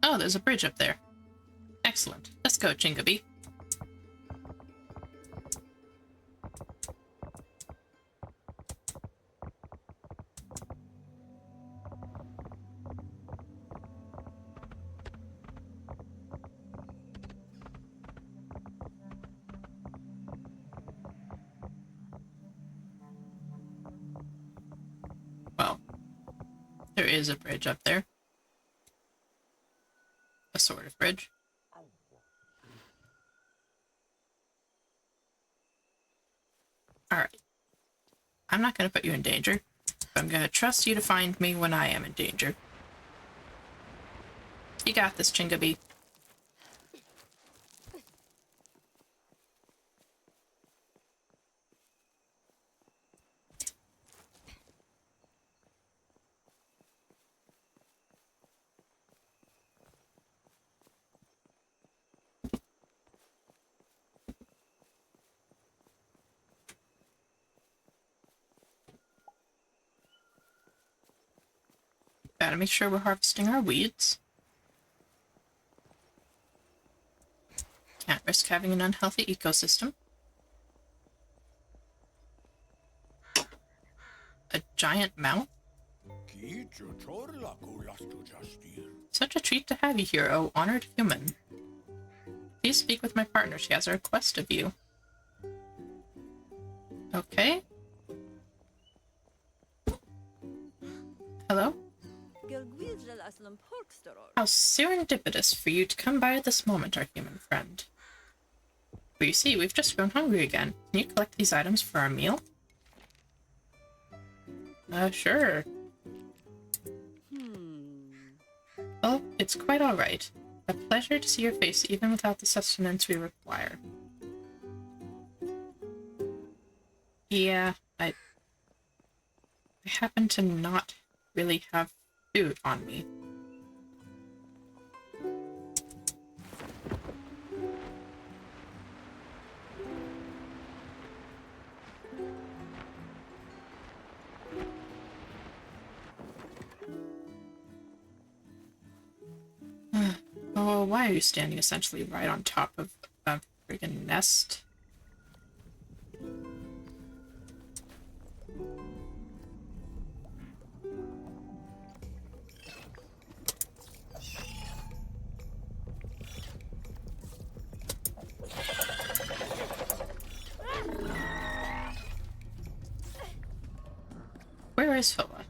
Oh, there's a bridge up there. Excellent. Let's go, Chingabi. Well, there is a bridge up there. A sort of bridge. Alright. I'm not going to put you in danger. But I'm going to trust you to find me when I am in danger. You got this, Chingabi. Gotta make sure we're harvesting our weeds. Can't risk having an unhealthy ecosystem. A giant mouth? Such a treat to have you here, oh honored human. Please speak with my partner. She has a request of you. Okay. Hello? How serendipitous for you to come by at this moment, our human friend. Well, you see, we've just grown hungry again. Can you collect these items for our meal? Sure. Well, it's quite alright. A pleasure to see your face even without the sustenance we require. Yeah, I happen to not really have food on me. Oh, why are you standing essentially right on top of a friggin' nest? this fella?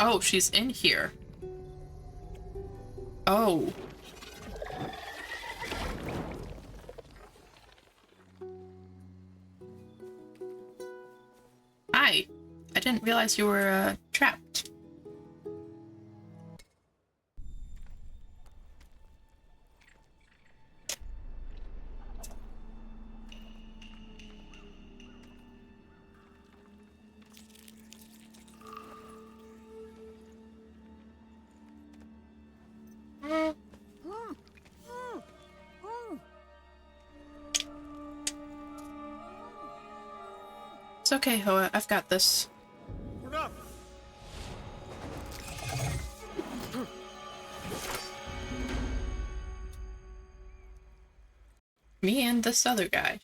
Oh, she's in here. Oh. Hi. I didn't realize you were, trapped. It's okay, Hoa. I've got this. Me and this other guy.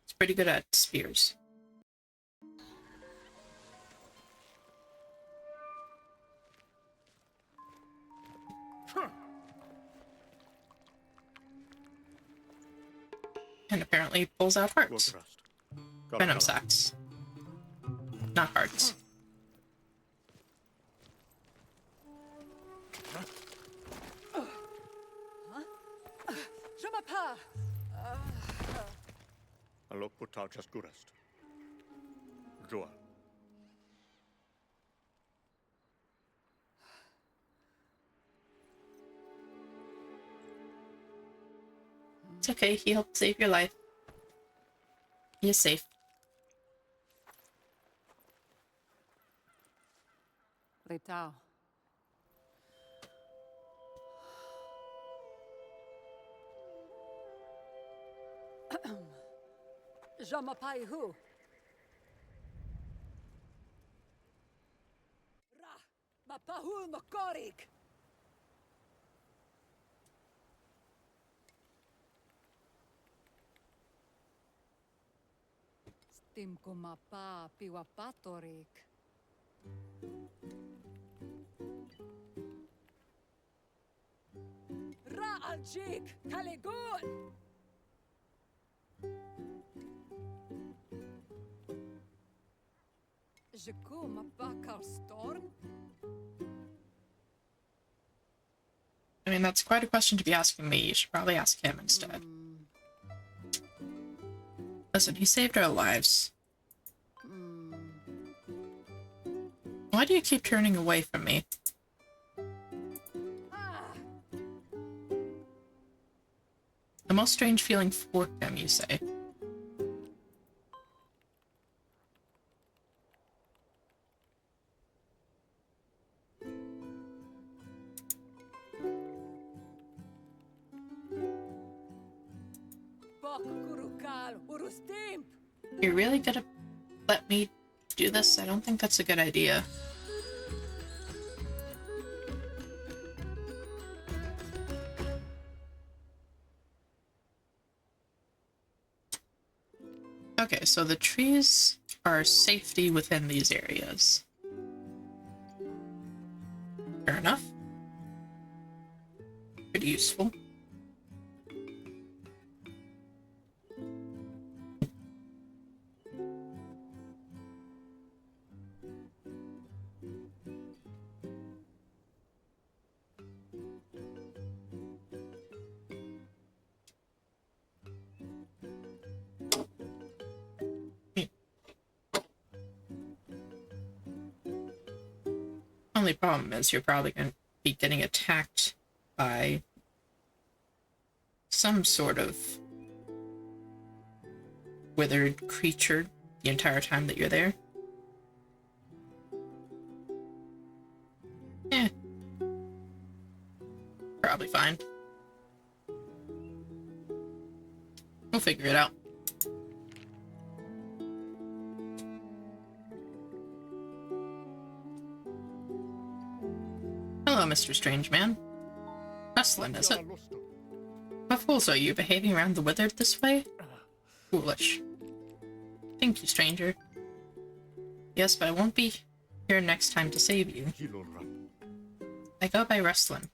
He's pretty good at spears. And apparently pulls out hearts. Venom sacks. Not hearts. Towers of Aghasba. Joa. It's okay, he helped save your life. He is safe. Retao. Jamapai hu. Ra, mapahu no korik. Stimko mapa piwapatorik. Ra aljik kalegun. Jaku mapakar storm. I mean, that's quite a question to be asking me. You should probably ask him instead. Listen, he saved our lives. Why do you keep turning away from me? The most strange feeling for him, you say? You're really gonna let me do this? I don't think that's a good idea. Okay, so the trees are safety within these areas. Fair enough. Pretty useful. Only problem is you're probably going to be getting attacked by some sort of withered creature the entire time that you're there. Eh. Probably fine. We'll figure it out. Hello, Mr. Strange Man. Rustlin, is it? Alla losto. What fools are you, behaving around the Withered this way? Foolish. Thank you, stranger. Yes, but I won't be here next time to save you. Hilorra. I go by Rustlin.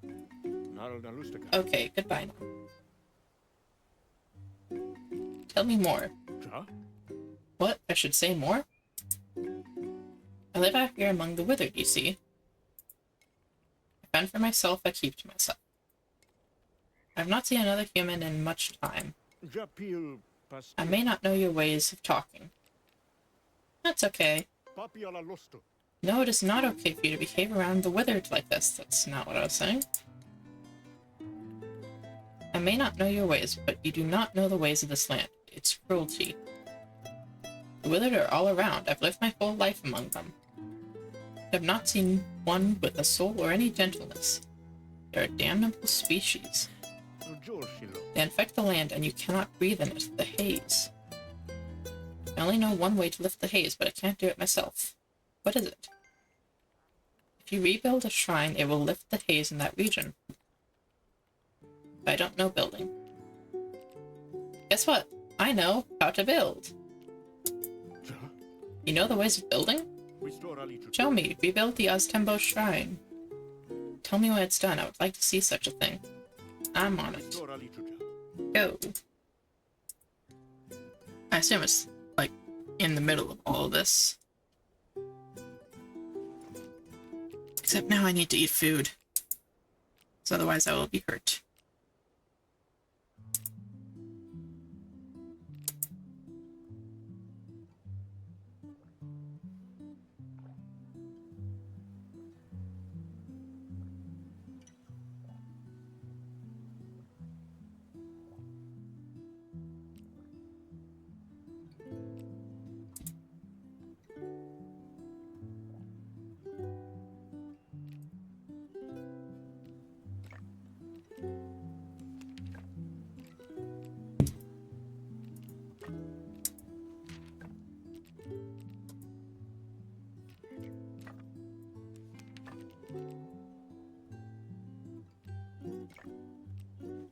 Nalda lustaka. Okay, goodbye now. Tell me more. Ja? What? I should say more? I live out here among the Withered, you see. I fend for myself, I keep to myself. I've not seen another human in much time. Japil pas. I may not know your ways of talking. That's okay. Papi alla losto. No, it is not okay for you to behave around the Withered like this. That's not what I was saying. I may not know your ways, but you do not know the ways of this land. It's cruelty. The Withered are all around. I've lived my whole life among them. I have not seen one with a soul or any gentleness. They're a damnable species. Jorshilo. They infect the land, and you cannot breathe in it. The haze. I only know one way to lift the haze, but I can't do it myself. What is it? If you rebuild a shrine, it will lift the haze in that region. But I don't know building. Guess what? I know how to build. Ja? You know the ways of building? Wistora lichu. Show me. Rebuild the Oztembo shrine. Tell me when it's done. I would like to see such a thing. I'm on it. Wistora lichu. Go. I assume it's, like, in the middle of all of this. Except now I need to eat food. So otherwise I will be hurt.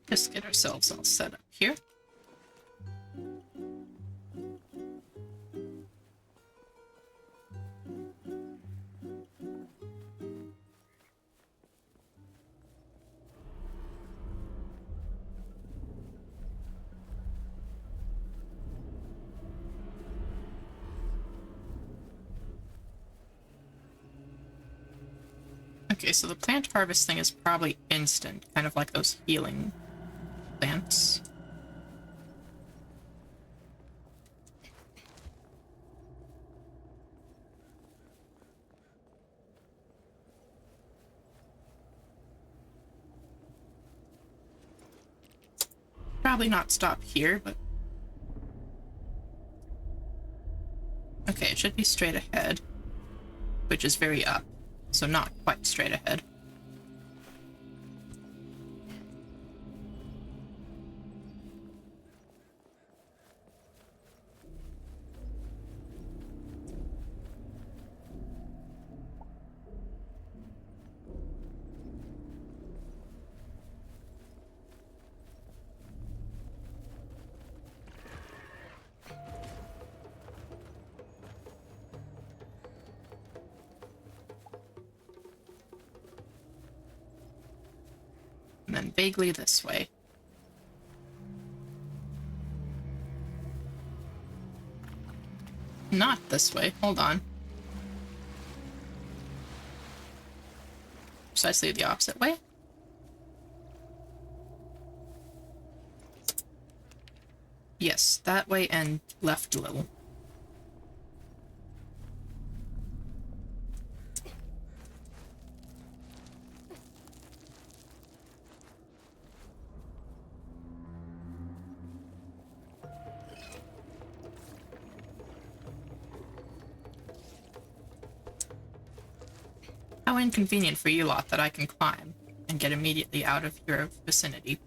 Just get ourselves all set up here. Okay, so the plant harvest thing is probably instant, kind of like those healing plants. Probably not stop here, but... Okay, it should be straight ahead, which is very up, so not quite straight ahead. And then vaguely this way. Not this way. Hold on. Precisely the opposite way. Yes, that way and left a little. How inconvenient for you lot that I can climb and get immediately out of your vicinity.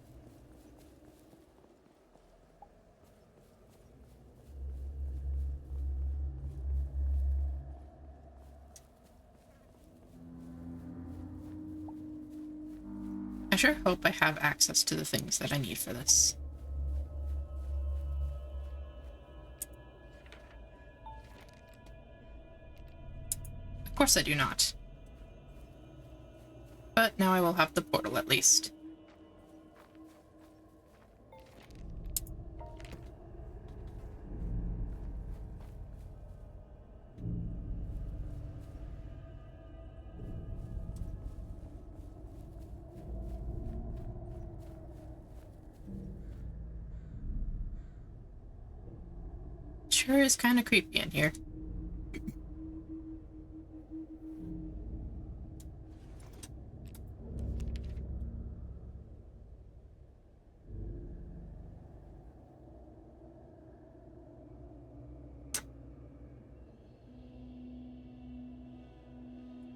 sure hope I have access to the things that I need for this. Of course I do not. But now I will have the portal at least. Sure is kind of creepy in here.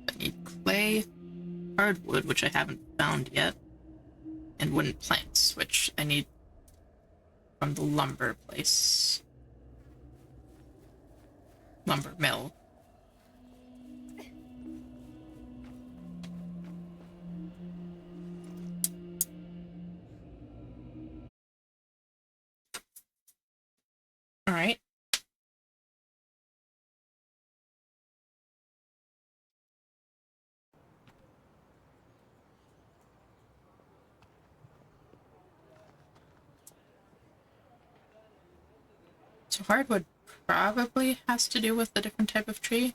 I need clay, hardwood, which I haven't found yet, and wooden planks, which I need from the lumber place. Lumber mill. Alright. So hardwood probably has to do with a different type of tree.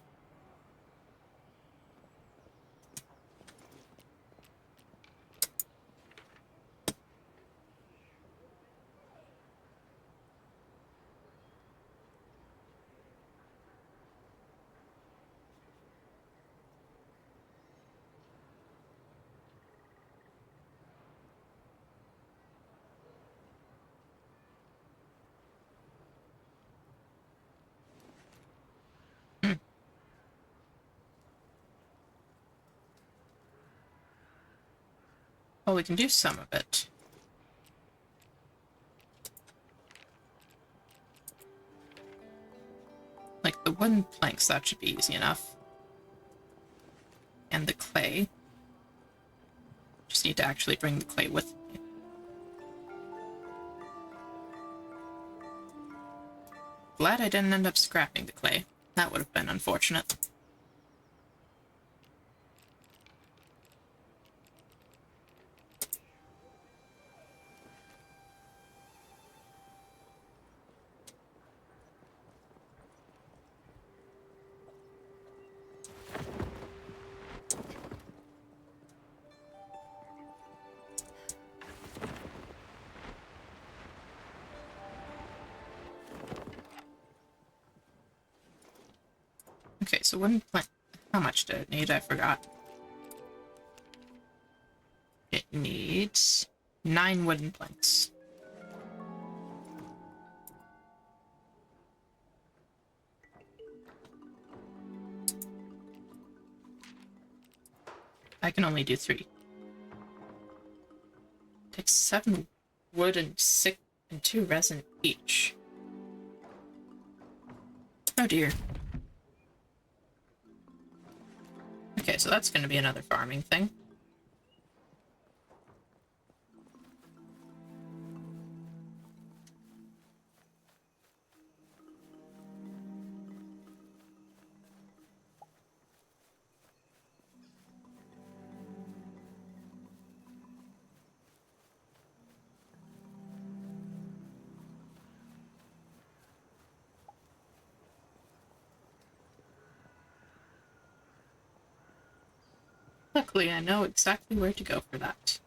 Well, we can do some of it. Like the wooden planks, that should be easy enough. And the clay. Just need to actually bring the clay with me. Glad I didn't end up scrapping the clay. That would have been unfortunate. Okay, so wooden plank. How much did it need? I forgot. It needs 9 wooden planks. I can only do 3. Takes 7 wood and 6 and 2 resin each. Oh dear. Okay, so that's going to be another farming thing. Luckily, I know exactly where to go for that.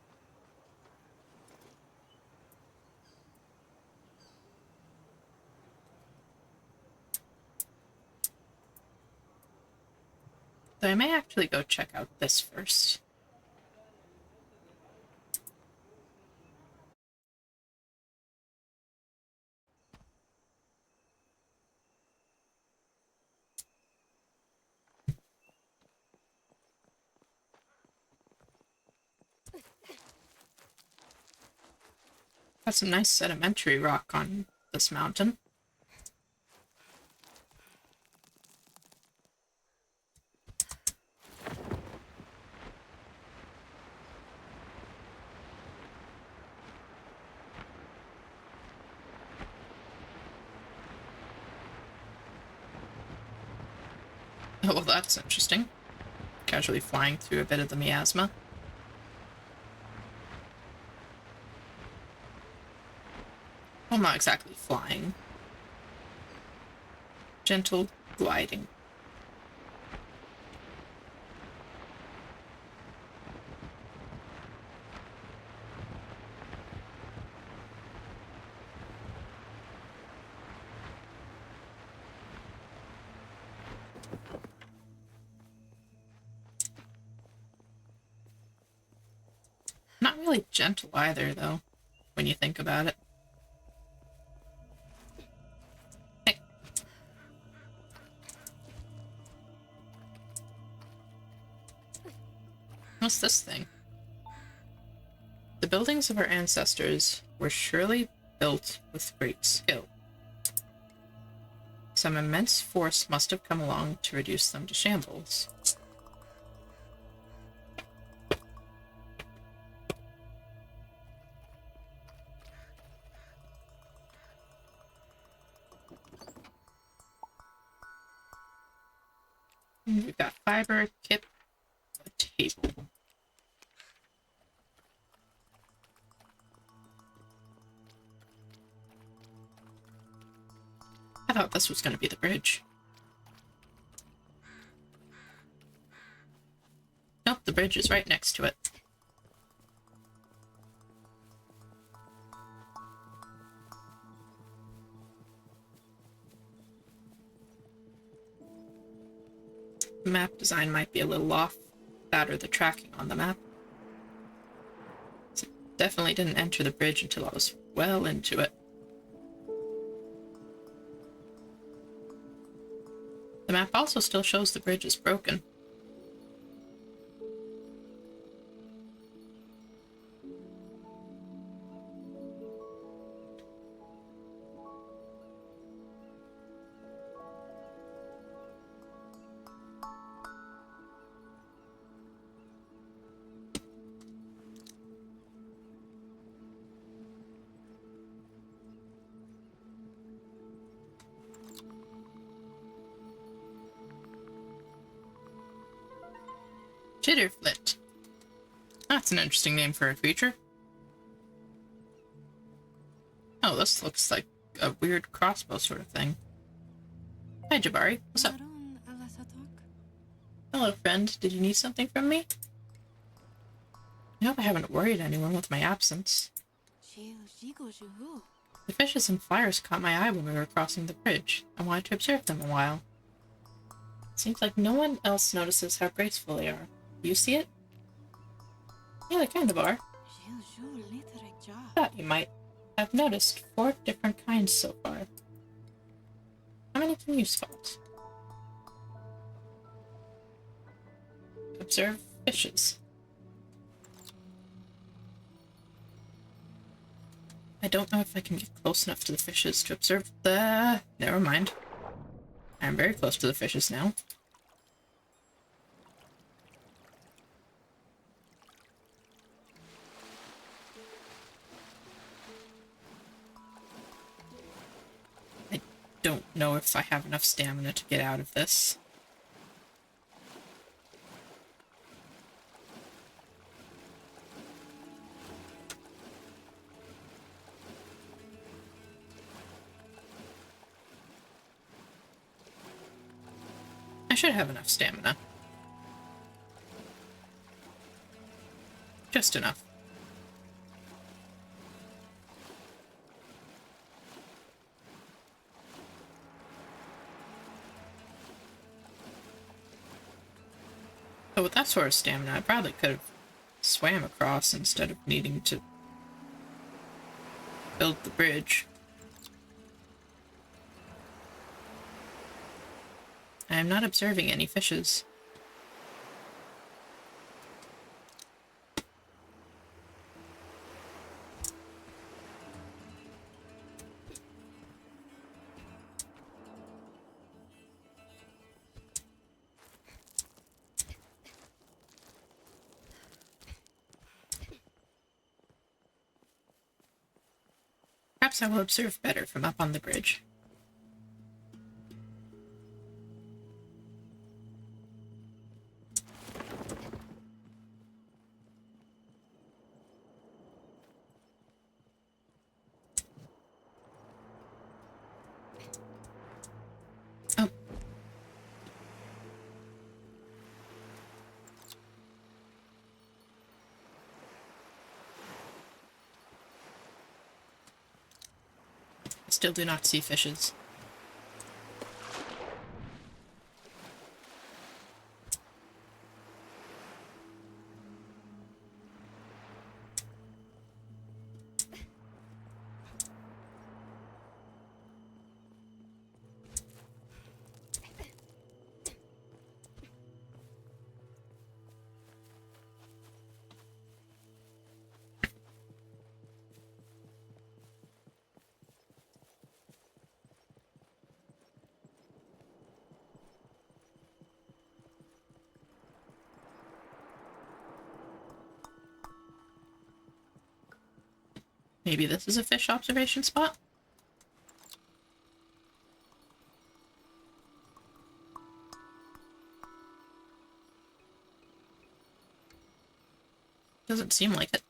So I may actually go check out this first. Got some nice sedimentary rock on this mountain. Oh, well, that's interesting. Casually flying through a bit of the miasma. Well, not exactly flying. Gentle gliding. Not really gentle either, though, when you think about it. Hey. What's this thing? The buildings of our ancestors were surely built with great skill. Some immense force must have come along to reduce them to shambles. We've got fiber, kip, a table. I thought this was going to be the bridge. Nope, the bridge is right next to it. The map design might be a little off. That or the tracking on the map. So definitely didn't enter the bridge until I was well into it. The map also still shows the bridge is broken. Jitterflit. That's an interesting name for a creature. Oh, this looks like a weird crossbow sort of thing. Hi, Jabari. What's up? Hello, friend. Did you need something from me? I hope I haven't worried anyone with my absence. The fishes and flowers caught my eye when we were crossing the bridge. I wanted to observe them a while. Seems like no one else notices how graceful they are. Do you see it? Yeah, they kind of are. Thought you might. I've noticed 4 different kinds so far. How many can you spot? Observe fishes. I don't know if I can get close enough to the fishes to observe the... Never mind. I'm very close to the fishes now. I don't know if I have enough stamina to get out of this. I should have enough stamina. Just enough. But with that sort of stamina, I probably could have swam across instead of needing to build the bridge. I am not observing any fishes. Perhaps I will observe better from up on the bridge. Still do not see fishes. Maybe this is a fish observation spot? Doesn't seem like it.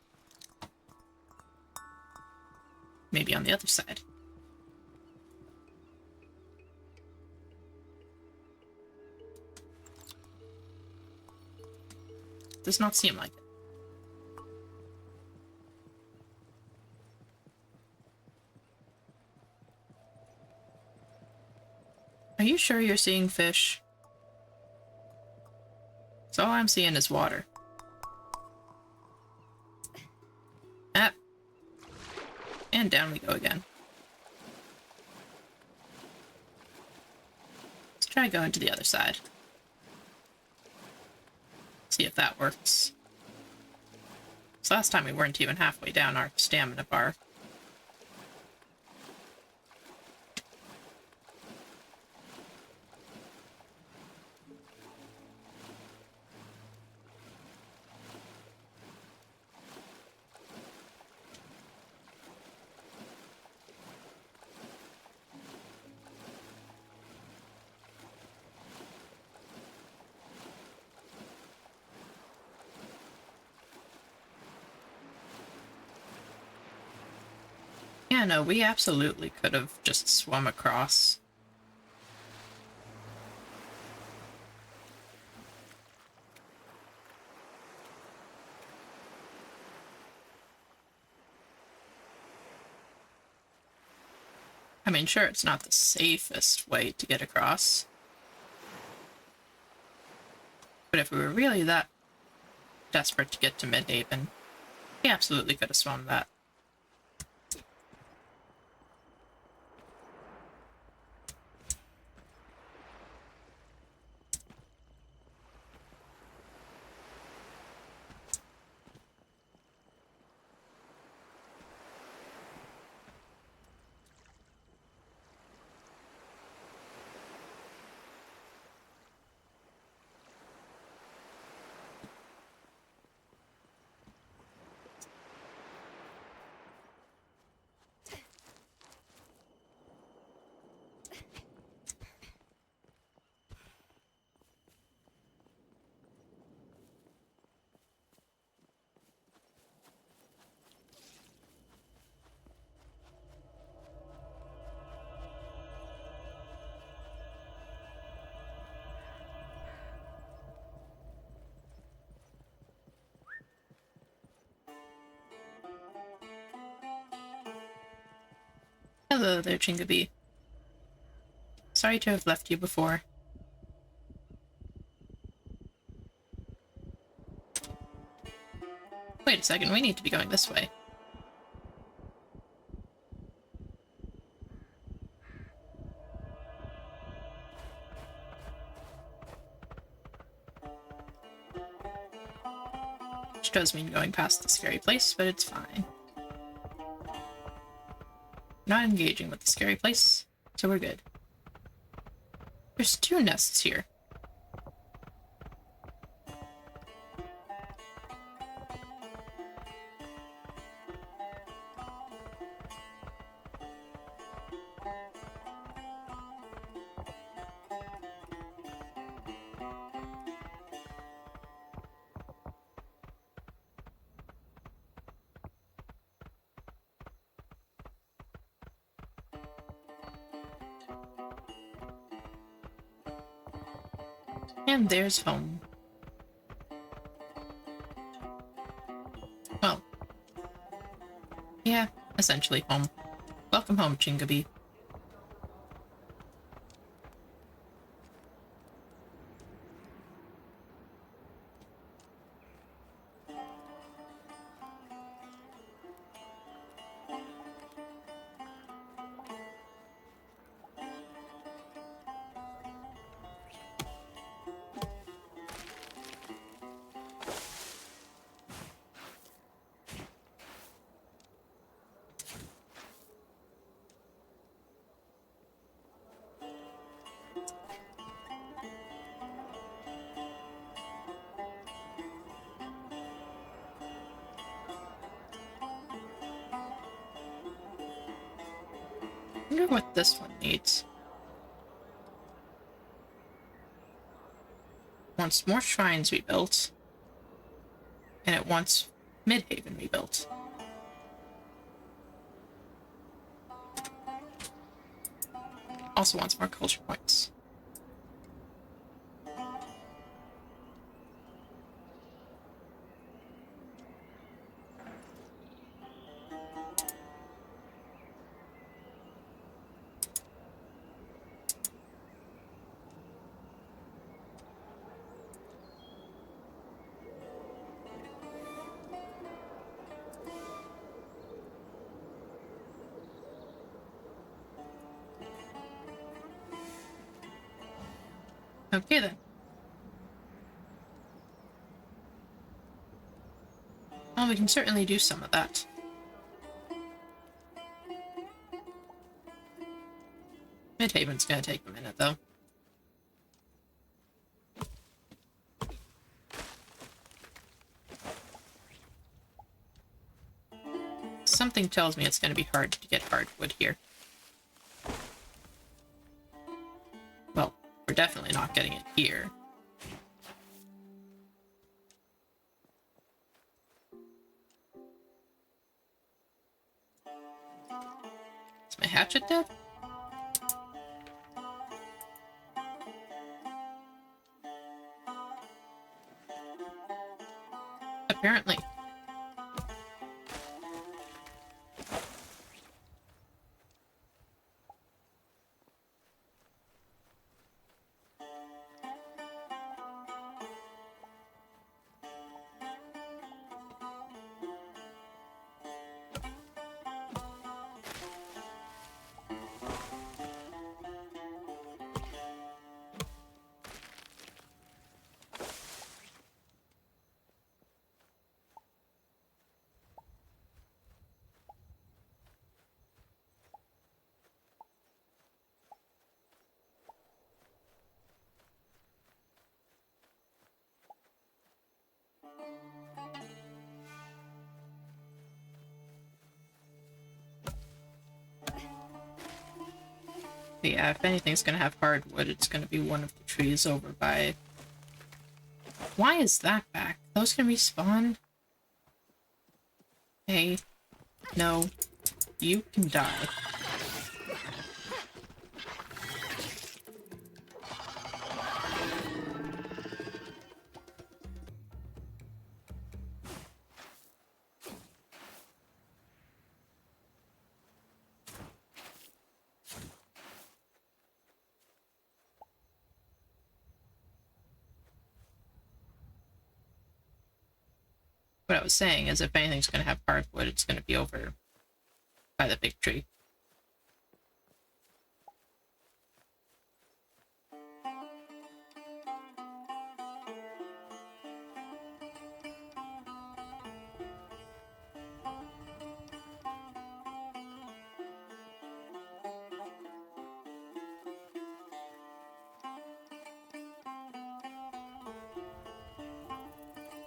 Maybe on the other side. Does not seem like it. Are you sure you're seeing fish? So all I'm seeing is water. Ah. And down we go again. Let's try going to the other side. See if that works. So last time we weren't even halfway down our stamina bar. Yeah, no, we absolutely could have just swum across. I mean, sure, it's not the safest way to get across. But if we were really that desperate to get to Midhaven, we absolutely could have swum that. Hello there, Chingaby. Sorry to have left you before. Wait a second, we need to be going this way. Which does mean going past the scary place, but it's fine. Not engaging with the scary place, so we're good. There's 2 nests here. And there's home. Well, yeah, essentially home. Welcome home, Chingaby. I wonder what this one needs. It wants more shrines rebuilt. And it wants Midhaven rebuilt. Also wants more culture points. Okay then. Well, we can certainly do some of that. Midhaven's gonna take a minute, though. Something tells me it's gonna be hard to get hardwood here. Well, we're definitely not getting it here. Is my hatchet dead? Apparently. But yeah, if anything's gonna have hardwood, it's gonna be one of the trees over by... Why is that back? Those can respawn? Hey. No. You can die. What I was saying is if anything's going to have hardwood, it's going to be over by the big tree.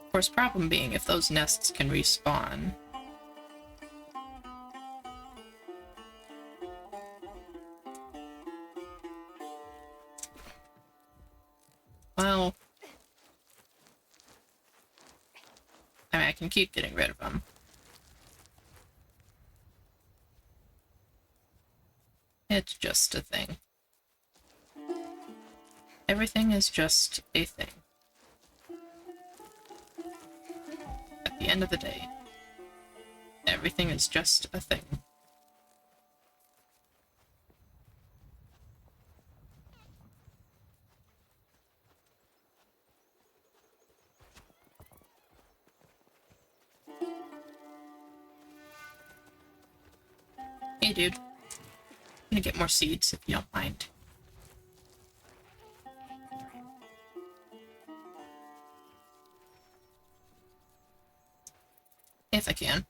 Of course, problem being if those nests can respawn. Well, I mean, I can keep getting rid of them. It's just a thing. Everything is just a thing. At the end of the day, everything is just a thing. Hey, dude. I'm gonna get more seeds if you don't mind. If I can.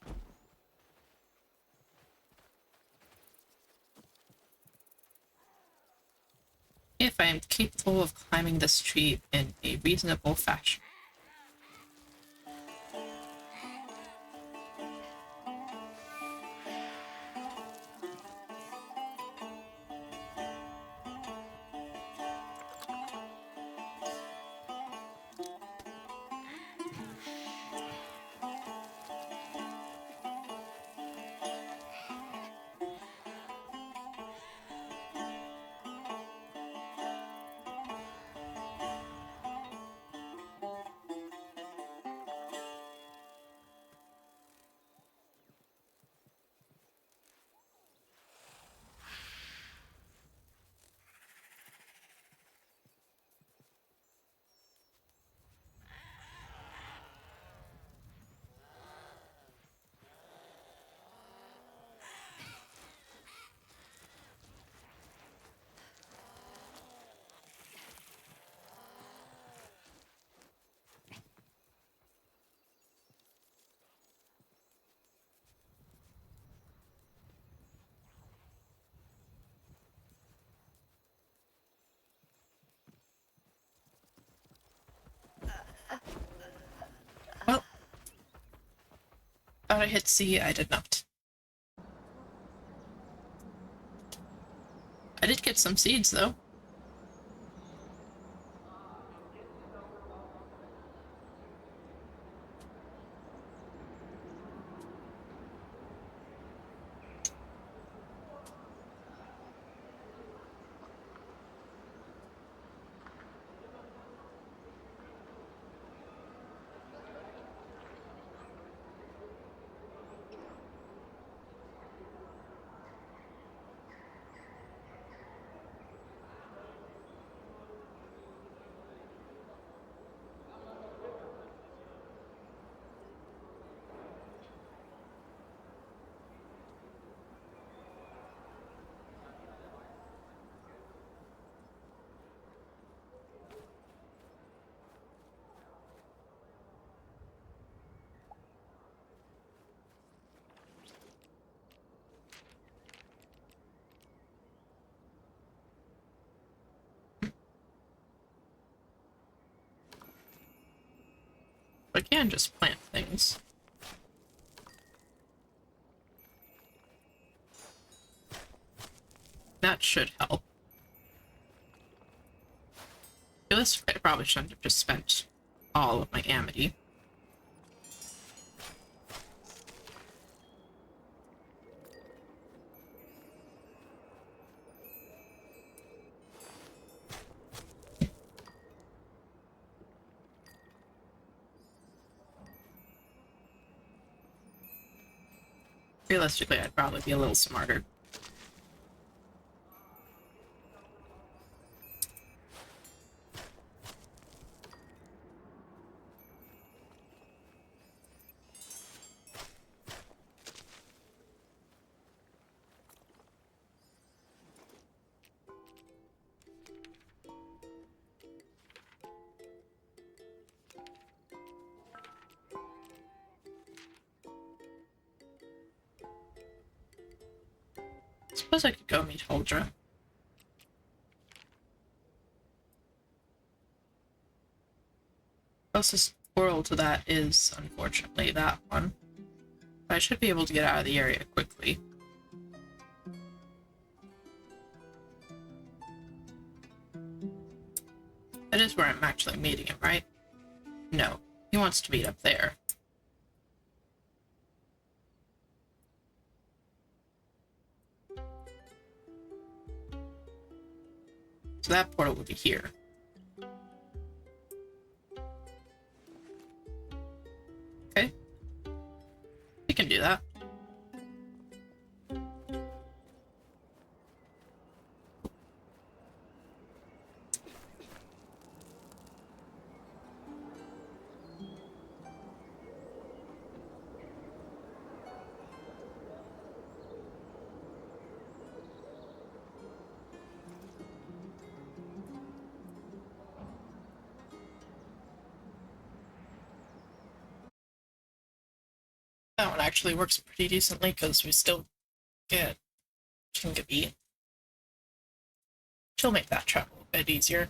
If I am capable of climbing this tree in a reasonable fashion. Well, thought I hit C, I did not. I did get some seeds, though. I can just plant things. That should help. Realistically, I probably shouldn't have just spent all of my amity. Realistically, I'd probably be a little smarter. Suppose I could go meet Huldra. Closest portal to that is, unfortunately, that one. But I should be able to get out of the area quickly. That is where I'm actually meeting him, right? No, he wants to meet up there. So that portal would be here. Okay. We can do that. That one actually works pretty decently because we still get Chingabi. She'll make that travel a bit easier.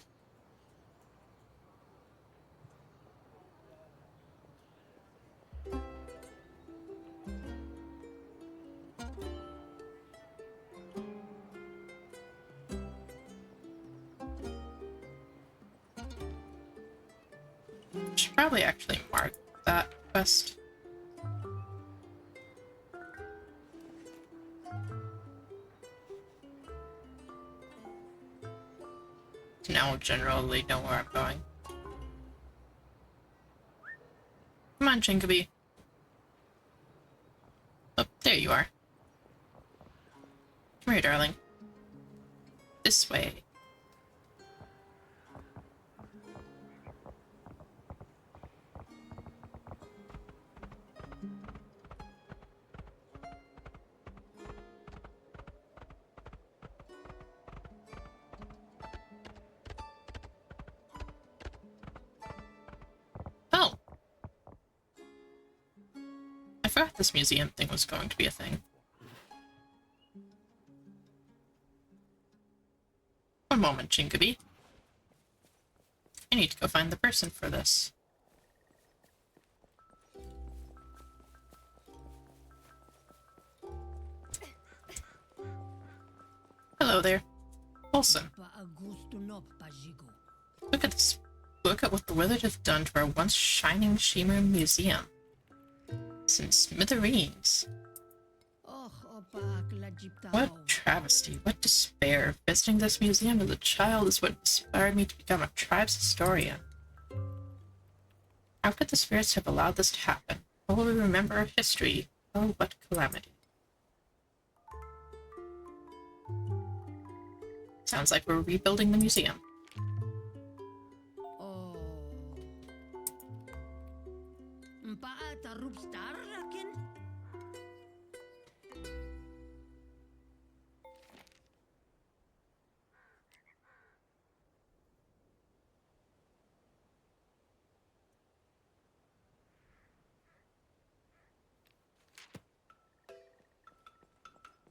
Should probably actually mark that quest. Now we'll generally know where I'm going. Come on, Chingabi. Oh, there you are. Come here, darling. This way. Oh! I forgot this museum thing was going to be a thing. One moment, Chingabi. I need to go find the person for this. Hello there. Olson. Look at this. Look at what the Withered have done to our once shining Shimmer museum. Some smithereens. What travesty, what despair. Visiting this museum as a child is what inspired me to become a tribe's historian. How could the spirits have allowed this to happen? How will we remember our history? Oh, what calamity. Sounds like we're rebuilding the museum.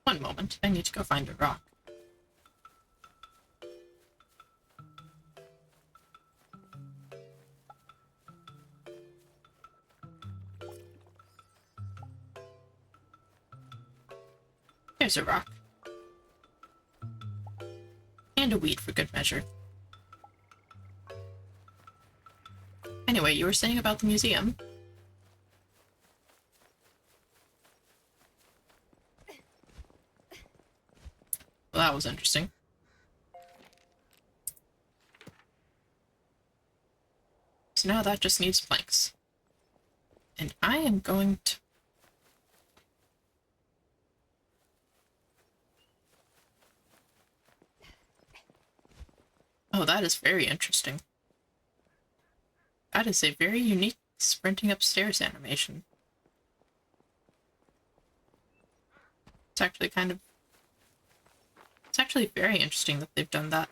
One moment, I need to go find a rock. There's a rock. And a weed for good measure. Anyway, you were saying about the museum. Well, that was interesting. So now that just needs planks. And I am going to... Oh, that is very interesting. That is a very unique sprinting upstairs animation. It's actually kind of... It's actually very interesting that they've done that.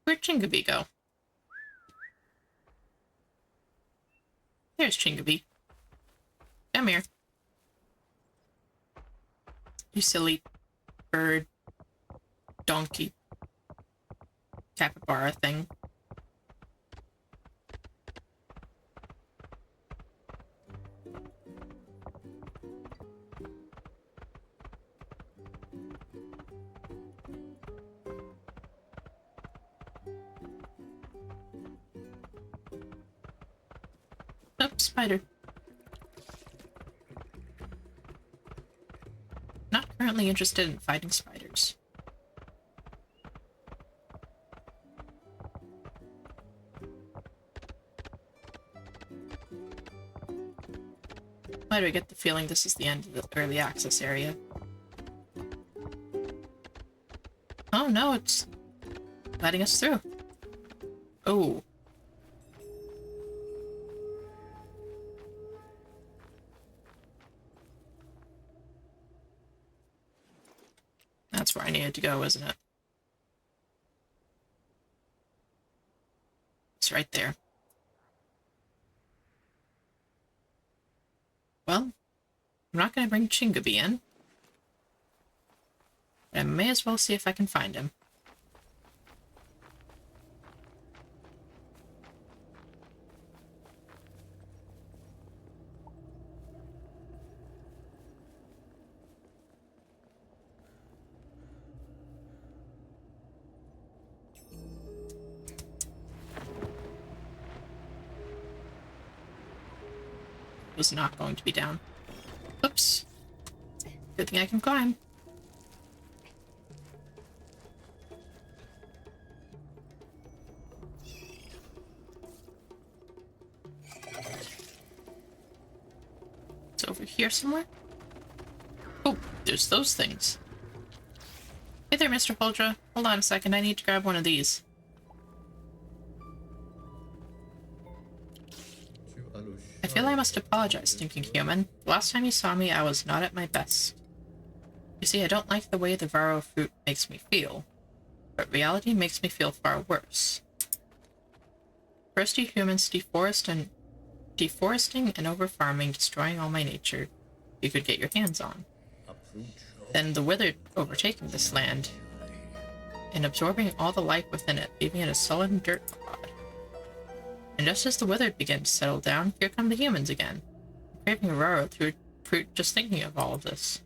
Where'd Chingabi go? There's Chingabi. Come here. You silly bird, donkey, capybara thing. Oh, spider. Not currently interested in fighting spiders. Why do I get the feeling this is the end of the early access area? Oh no, it's letting us through. Oh. That's where I needed to go, isn't it? It's right there. Well, I'm not going to bring Chingabi in. But I may as well see if I can find him. Was not going to be down. Oops. Good thing I can climb. It's over here somewhere. Oh, there's those things. Hey there, Mr. Holdra. Hold on a second, I need to grab one of these. I feel I must apologize, stinking human. The last time you saw me, I was not at my best. You see, I don't like the way the Varro fruit makes me feel, but reality makes me feel far worse. First, you humans deforesting and over-farming, destroying all my nature you could get your hands on. Then the Withered overtaking this land and absorbing all the life within it, leaving it a sullen dirt clod. And just as the Withered begin to settle down, here come the humans again. I'm craving Aurora through fruit just thinking of all of this.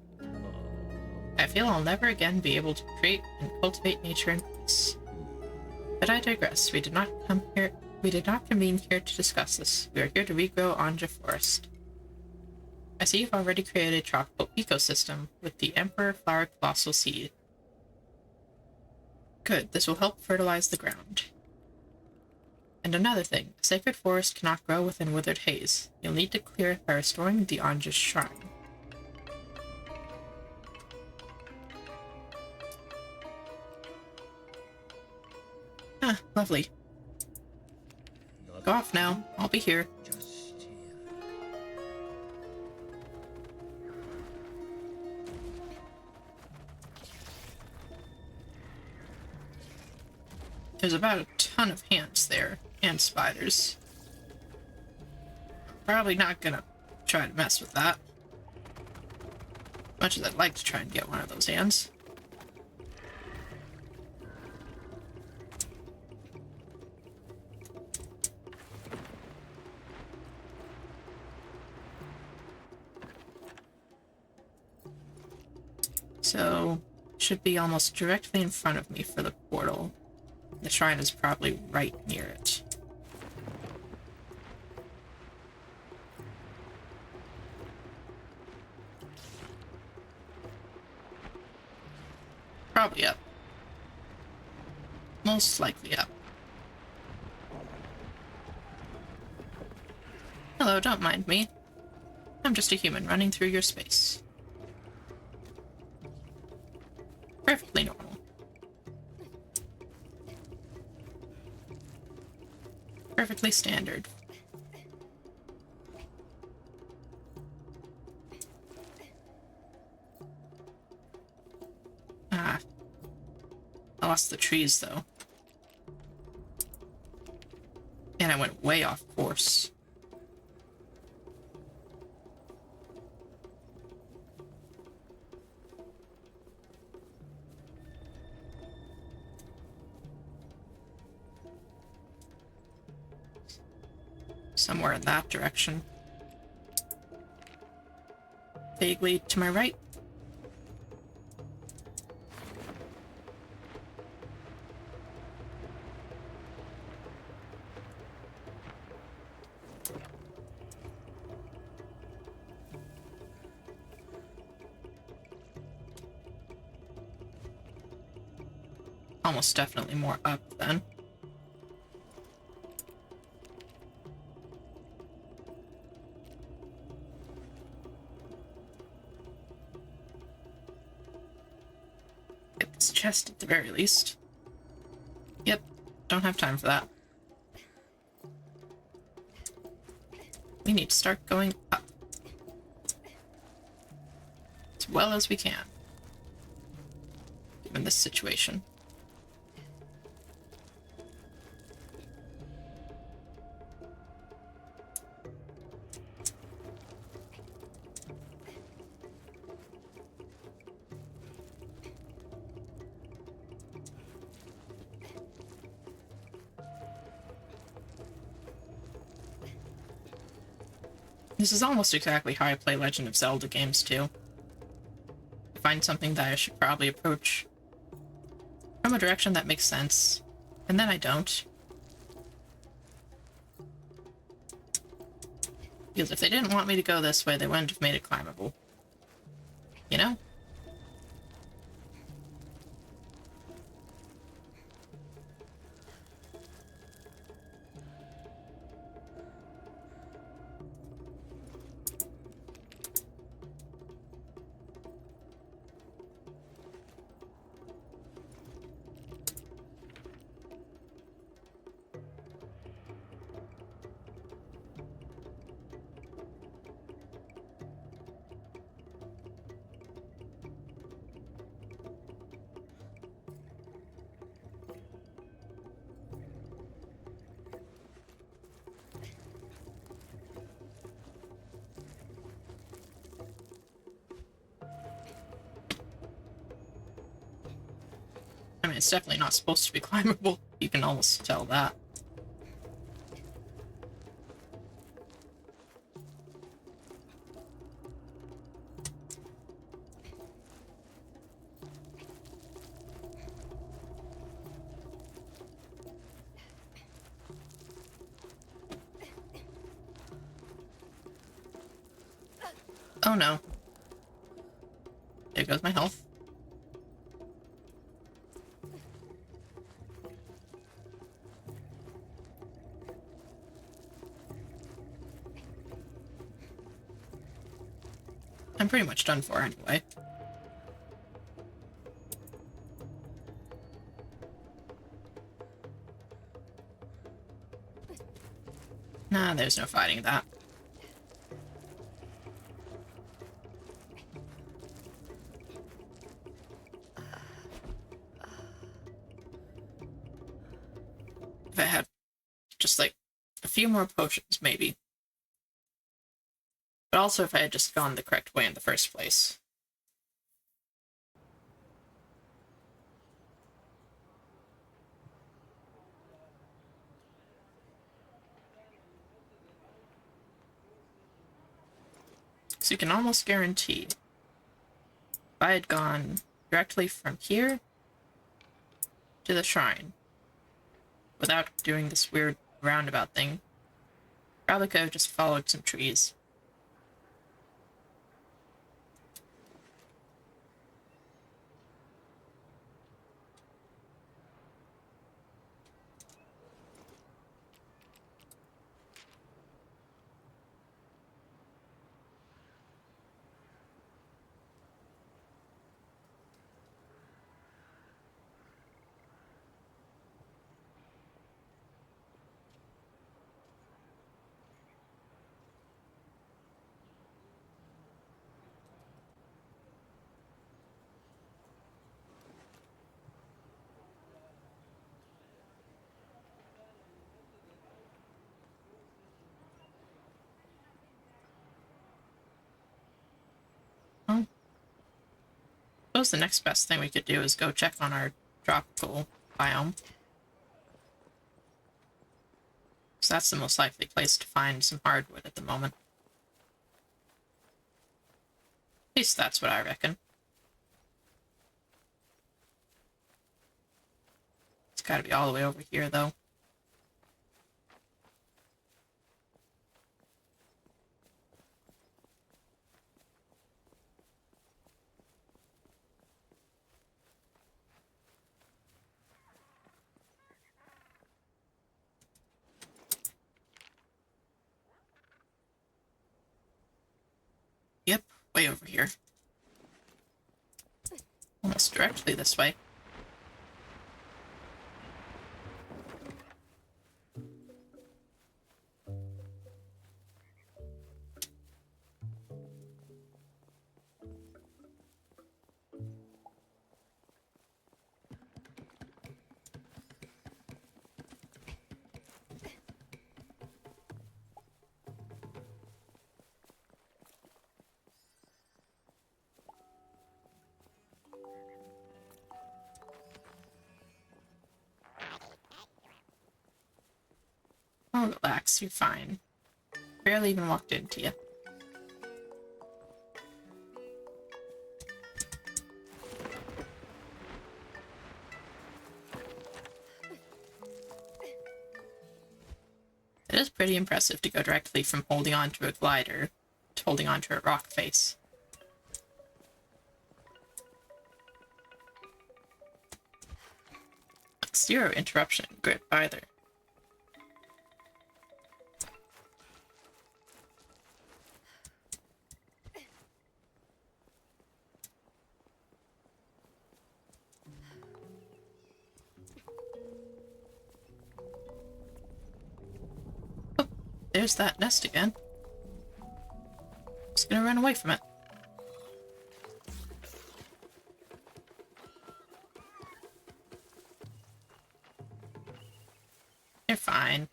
I feel I'll never again be able to create and cultivate nature in peace. But I digress. We did not convene here to discuss this. We are here to regrow Anja Forest. I see you've already created a tropical ecosystem with the Emperor Flower Colossal Seed. Good, this will help fertilize the ground. And another thing, a sacred forest cannot grow within Withered Haze. You'll need to clear it by restoring the Anja's shrine. Ah, lovely. Go off now. I'll be here. There's about a ton of ants there, and spiders. Probably not gonna try to mess with that. Much as I'd like to try and get one of those ants. So, should be almost directly in front of me for the portal. The shrine is probably right near it. Probably up. Most likely up. Hello, don't mind me. I'm just a human running through your space. Perfectly normal. Perfectly standard. Ah. I lost the trees, though. And I went way off course. Somewhere in that direction. Vaguely to my right. Almost definitely more up then. Chest at the very least. Yep, don't have time for that. We need to start going up. As well as we can. Given this situation. This is almost exactly how I play Legend of Zelda games, too. I find something that I should probably approach from a direction that makes sense, and then I don't. Because if they didn't want me to go this way, they wouldn't have made it climbable. You know? I mean, it's definitely not supposed to be climbable. You can almost tell that. Oh no. There goes my health. I'm pretty much done for anyway. Nah, there's no fighting that. If I had just like a few more potions, maybe. But also if I had just gone the correct way in the first place. So you can almost guarantee if I had gone directly from here to the shrine without doing this weird roundabout thing, probably could have just followed some trees. Well, I suppose the next best thing we could do is go check on our tropical biome. So that's the most likely place to find some hardwood at the moment. At least that's what I reckon. It's gotta be all the way over here, though. Yep, way over here. Almost directly this way. Oh, relax, you're fine. Barely even walked into you. pretty impressive to go directly from holding onto a glider to holding onto a rock face. Zero interruption in grip either. Oh, there's that nest again. Just gonna run away from it. You're fine.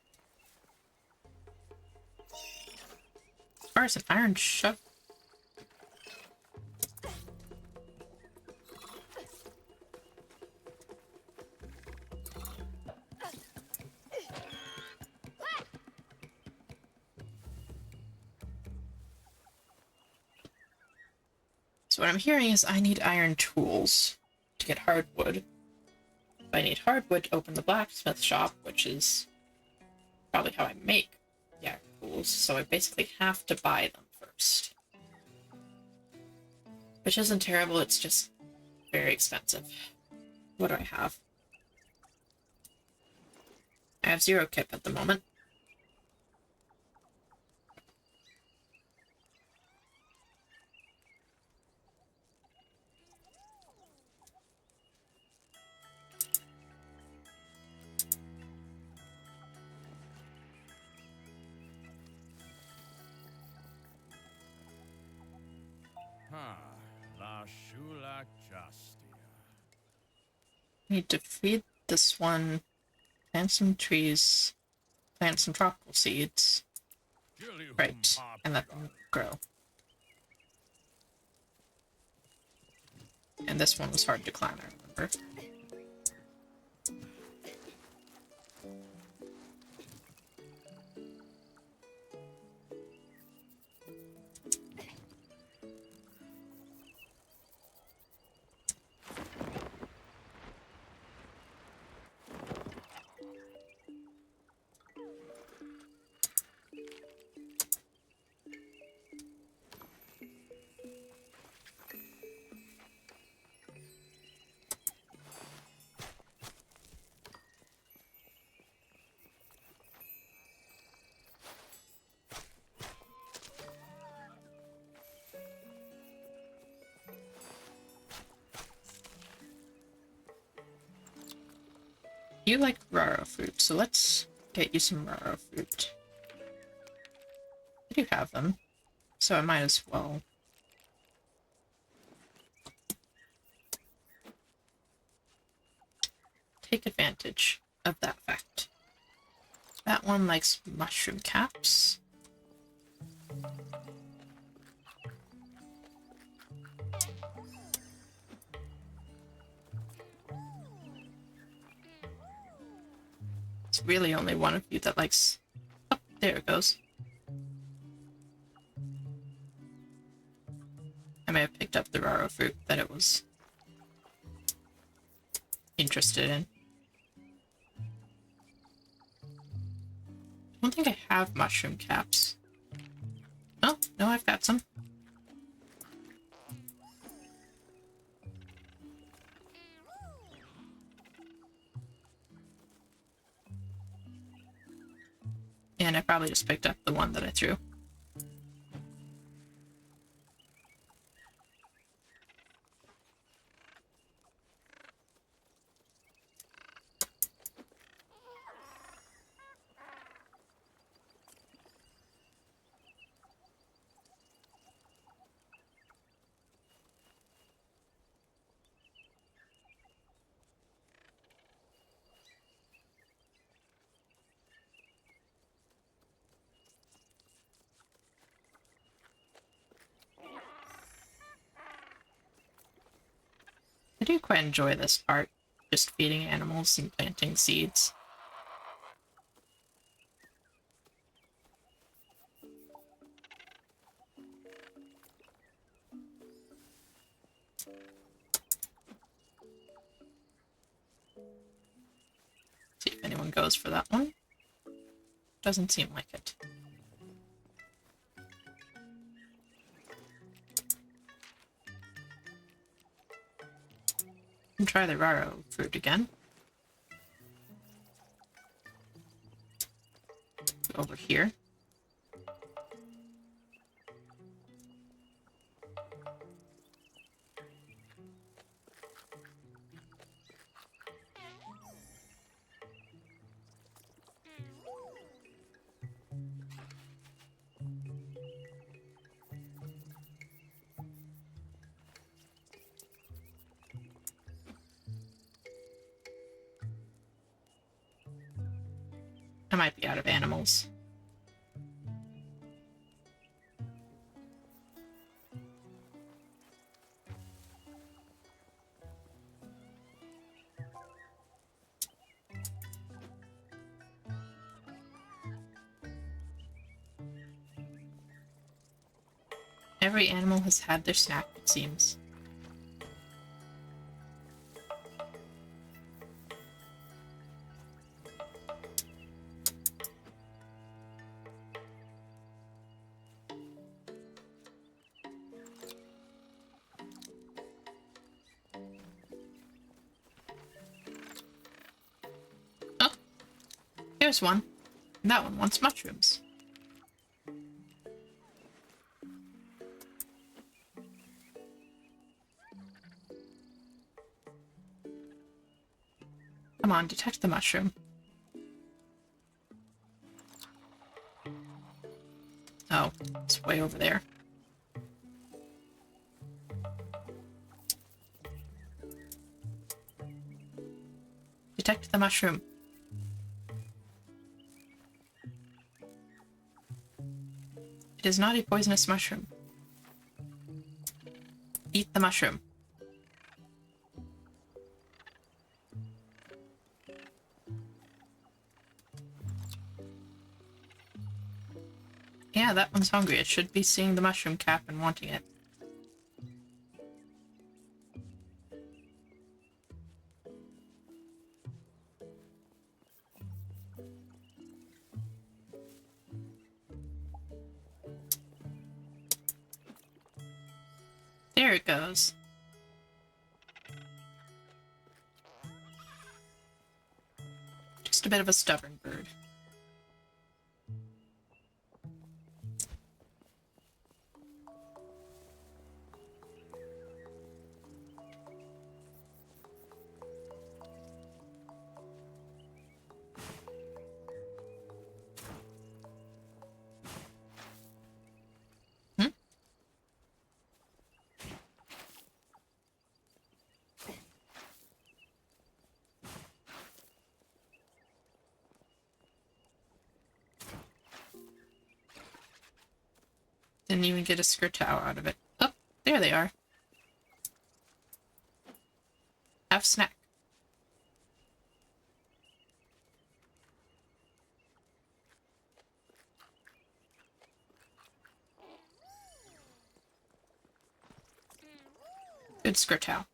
As far as an iron shovel. So what I'm hearing is I need iron tools to get hardwood. I need hardwood to open the blacksmith shop, which is probably how I make the iron tools, so I basically have to buy them first. Which isn't terrible, it's just very expensive. What do I have? I have 0 kip at the moment. La Shula Justia. Need to feed this one, plant some trees, plant some tropical seeds. Right, and let them grow. And this one was hard to climb, I remember. You like raro fruit, so let's get you some raro fruit. I do have them, so I might as well. Take advantage of that fact. That one likes mushroom caps. It's really only one of you that likes... Oh, there it goes. I may have picked up the raro fruit that it was interested in. I don't think I have mushroom caps. Oh, no, I've got some. And I probably just picked up the one that I threw. I do quite enjoy this part, just feeding animals and planting seeds. See if anyone goes for that one. Doesn't seem like it. And try the raro fruit again. Over here. I might be out of animals. Every animal has had their snack, it seems. Oh, here's one. And that one wants mushrooms. Come on, detect the mushroom. Oh, it's way over there. Detect the mushroom. It is not a poisonous mushroom. Eat the mushroom. Yeah, that one's hungry. It should be seeing the mushroom cap and wanting it. There it goes. Just a bit of a stubborn bird. Didn't even get a skirtow out of it. Oh, there they are. Have snack. Good skirtow.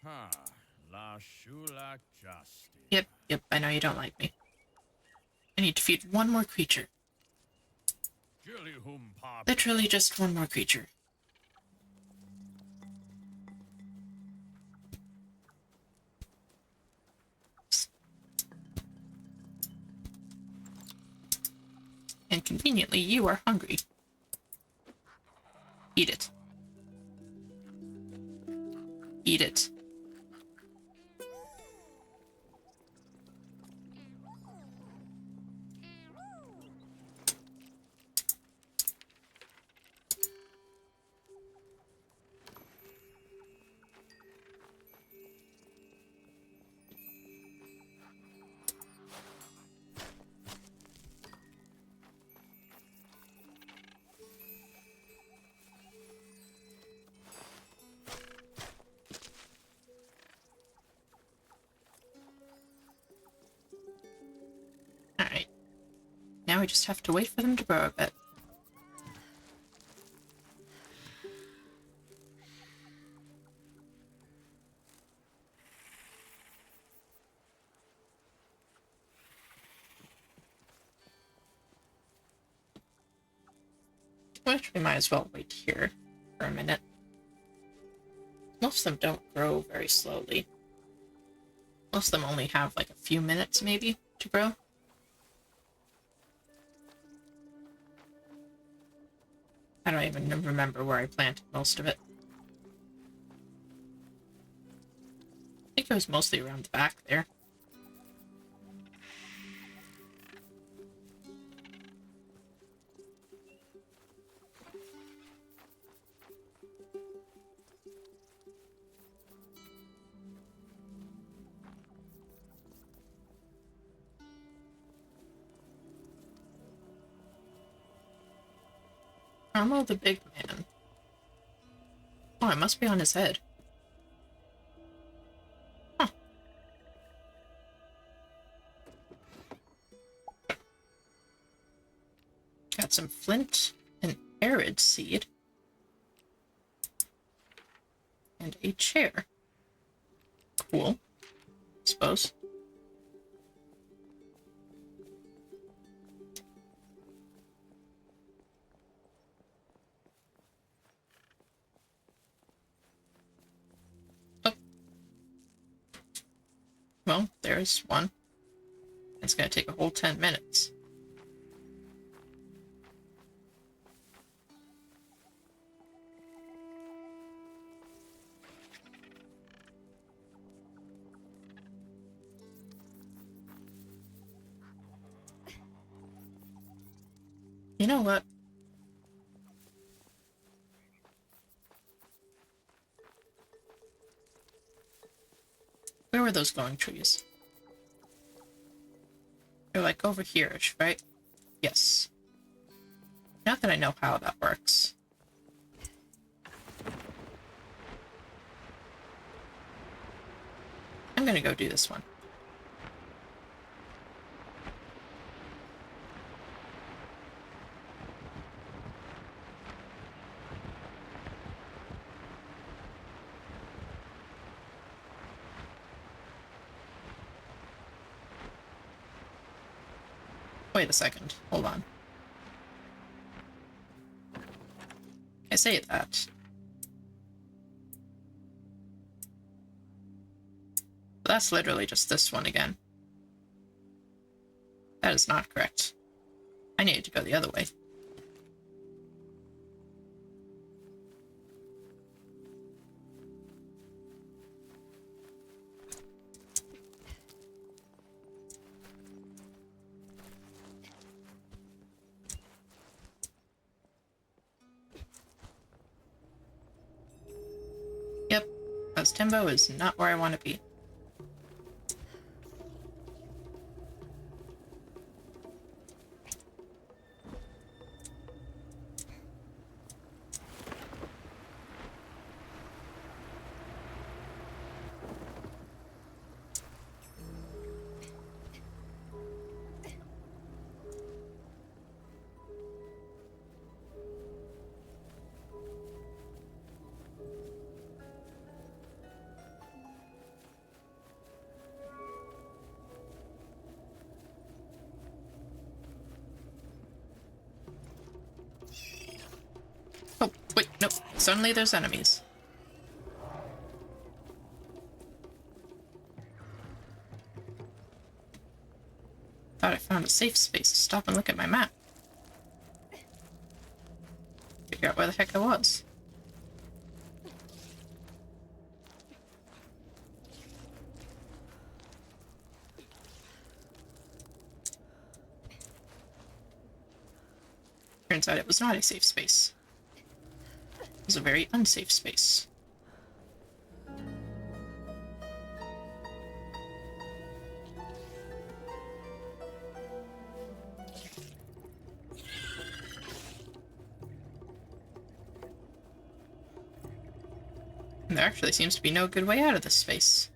Ha, la shulak justi. Yep, I know you don't like me. I need to feed one more creature. Jilly hum pop. Literally just one more creature. And conveniently, you are hungry. Eat it. Eat it. Alright. Now we just have to wait for them to grow a bit. Which we might as well wait here for a minute. Most of them don't grow very slowly. Most of them only have like a few minutes maybe to grow. I don't even remember where I planted most of it. I think it was mostly around the back there. Armo the big man. Oh, it must be on his head. Huh. Got some flint and arid seed. And a chair. Cool. I suppose. Well, there's one. It's gonna take a whole 10 minutes. You know what? Where were those glowing trees? They're like over here-ish, right? Yes. Not that I know how that works. I'm gonna go do this one. Wait a second. Hold on. I say that. But that's literally just this one again. That is not correct. I needed to go the other way. Yep, because Timbo is not where I want to be. Oh, wait, no. Suddenly there's enemies. Thought I found a safe space to stop and look at my map. Figure out where the heck I was. Turns out it was not a safe space. It was a very unsafe space. And there actually seems to be no good way out of this space.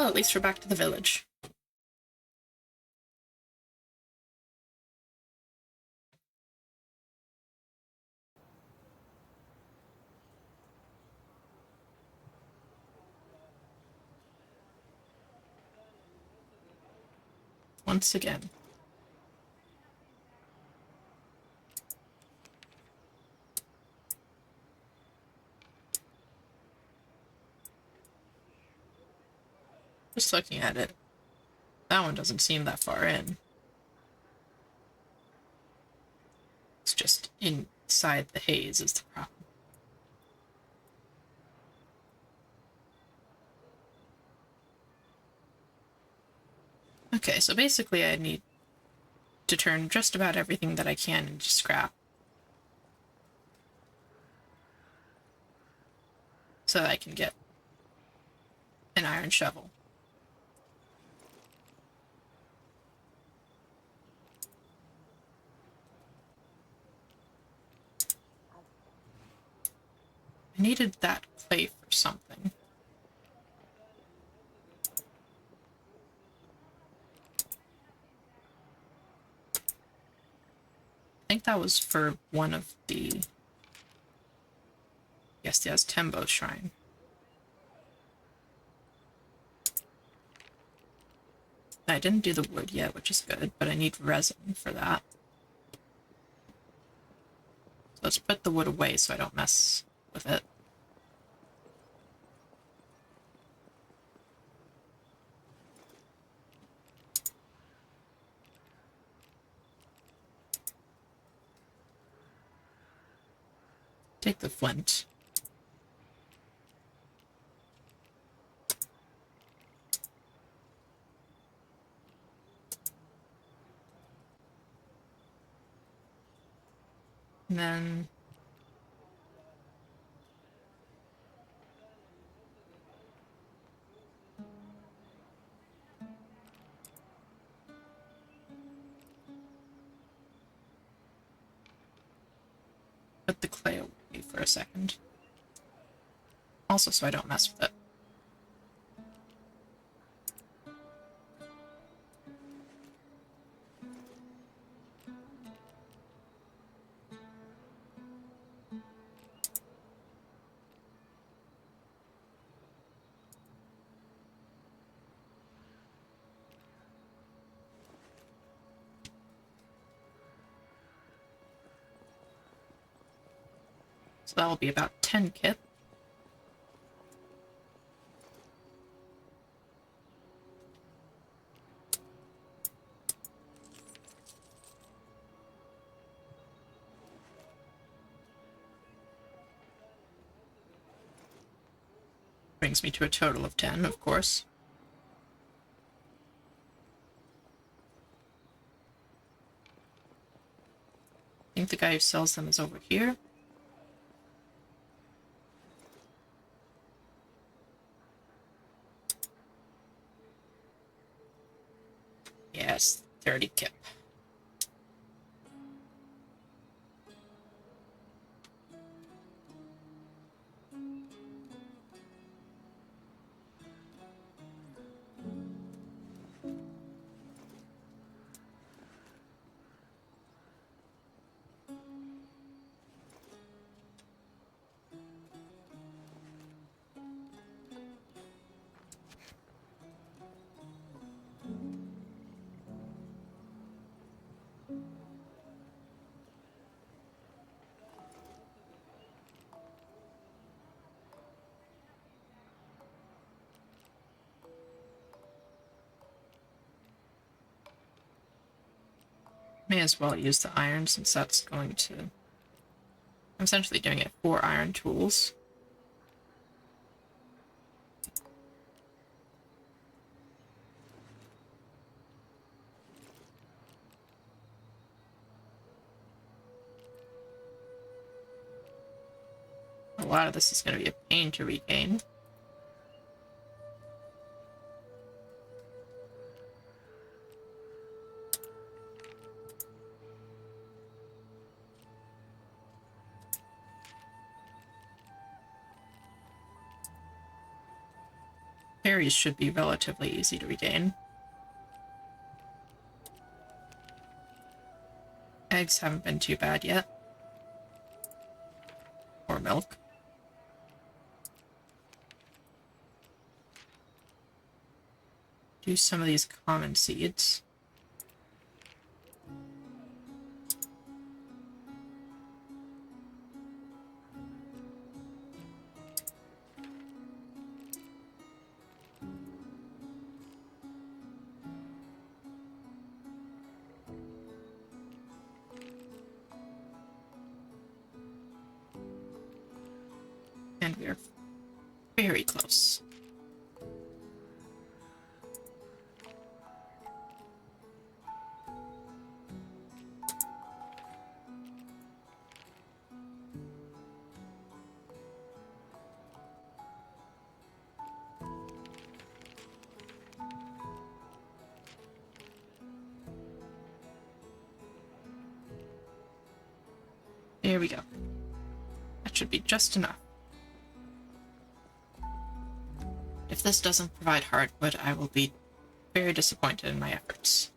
Well, at least we're back to the village. Once again. Just looking at it, that one doesn't seem that far in. It's just inside the haze is the problem. Okay, so basically I need to turn just about everything that I can into scrap. So that I can get an iron shovel. I needed that clay for something. I think that was for one of the... Yes, the Tembo shrine. I didn't do the wood yet, which is good, but I need resin for that. So let's put the wood away so I don't mess with it. Take the flint. And then... put the clay away for a second. Also, so I don't mess with it. So that will be about 10 kit. Brings me to a total of 10, of course. I think the guy who sells them is over here. Yes, 30 kip. May as well use the iron since that's going to... I'm essentially doing it for iron tools. A lot of this is going to be a pain to regain. Berries should be relatively easy to regain. Eggs haven't been too bad yet. Or milk. Do some of these common seeds. And we are very close. There we go. That should be just enough. If this doesn't provide hardwood, I will be very disappointed in my efforts.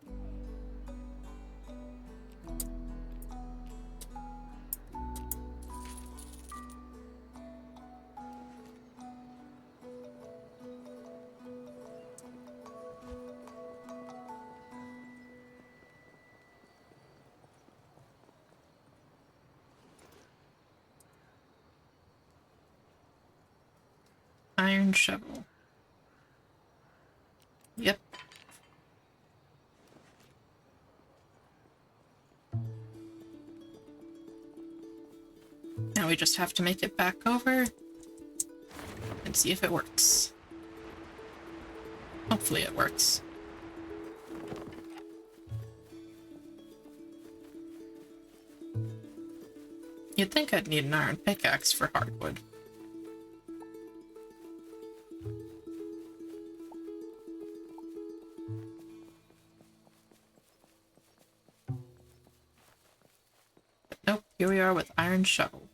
Iron shovel. Yep. Now we just have to make it back over and see if it works. Hopefully it works. You'd think I'd need an iron pickaxe for hardwood. Nope, here we are with iron shovel.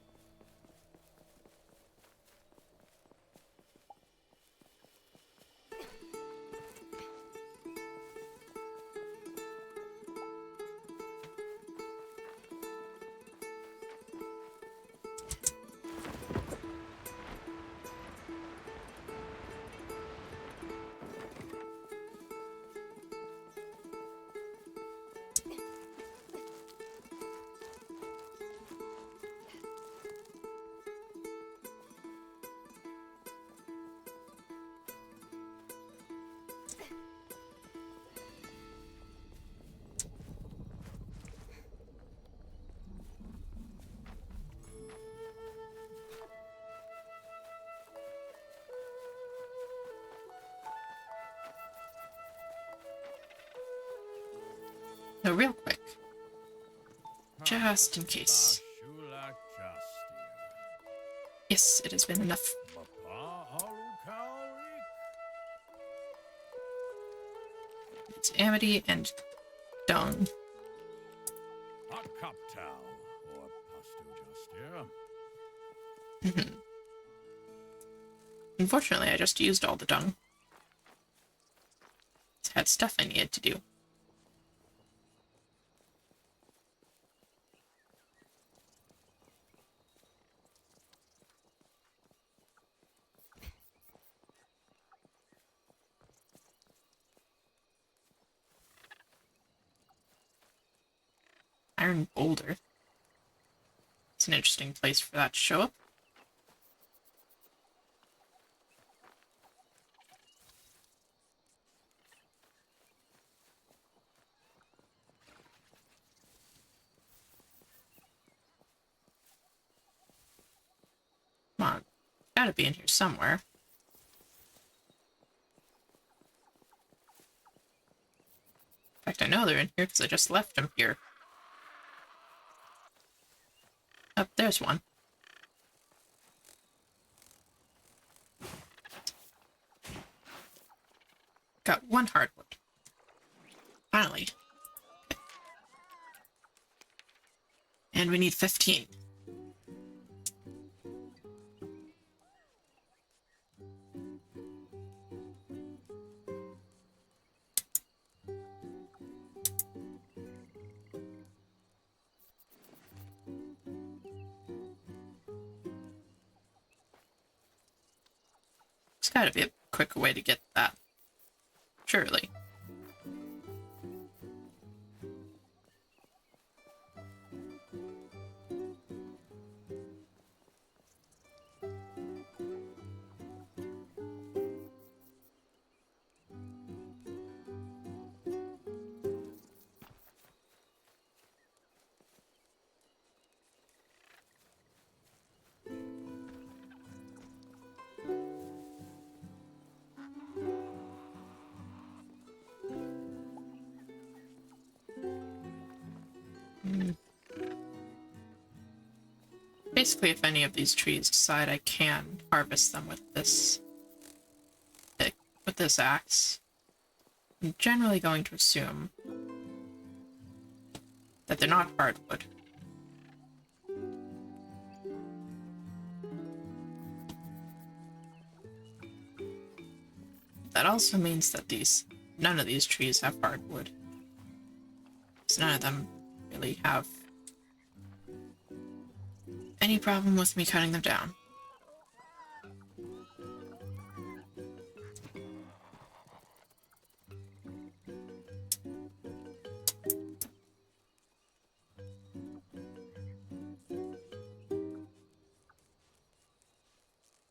No, real quick. Just in case. Yes, it has been enough. It's amity and dung. Unfortunately, I just used all the dung. It had stuff I needed to do. Iron boulder. It's an interesting place for that to show up. Come on. Gotta be in here somewhere. In fact, I know they're in here because I just left them here. Oh, there's one. Got one hardwood. Finally. Okay. And we need 15. Gotta be a quicker way to get that. Surely. Basically, if any of these trees decide I can harvest them with this axe, I'm generally going to assume that they're not hardwood. That also means that none of these trees have hardwood. So none of them really have any problem with me cutting them down.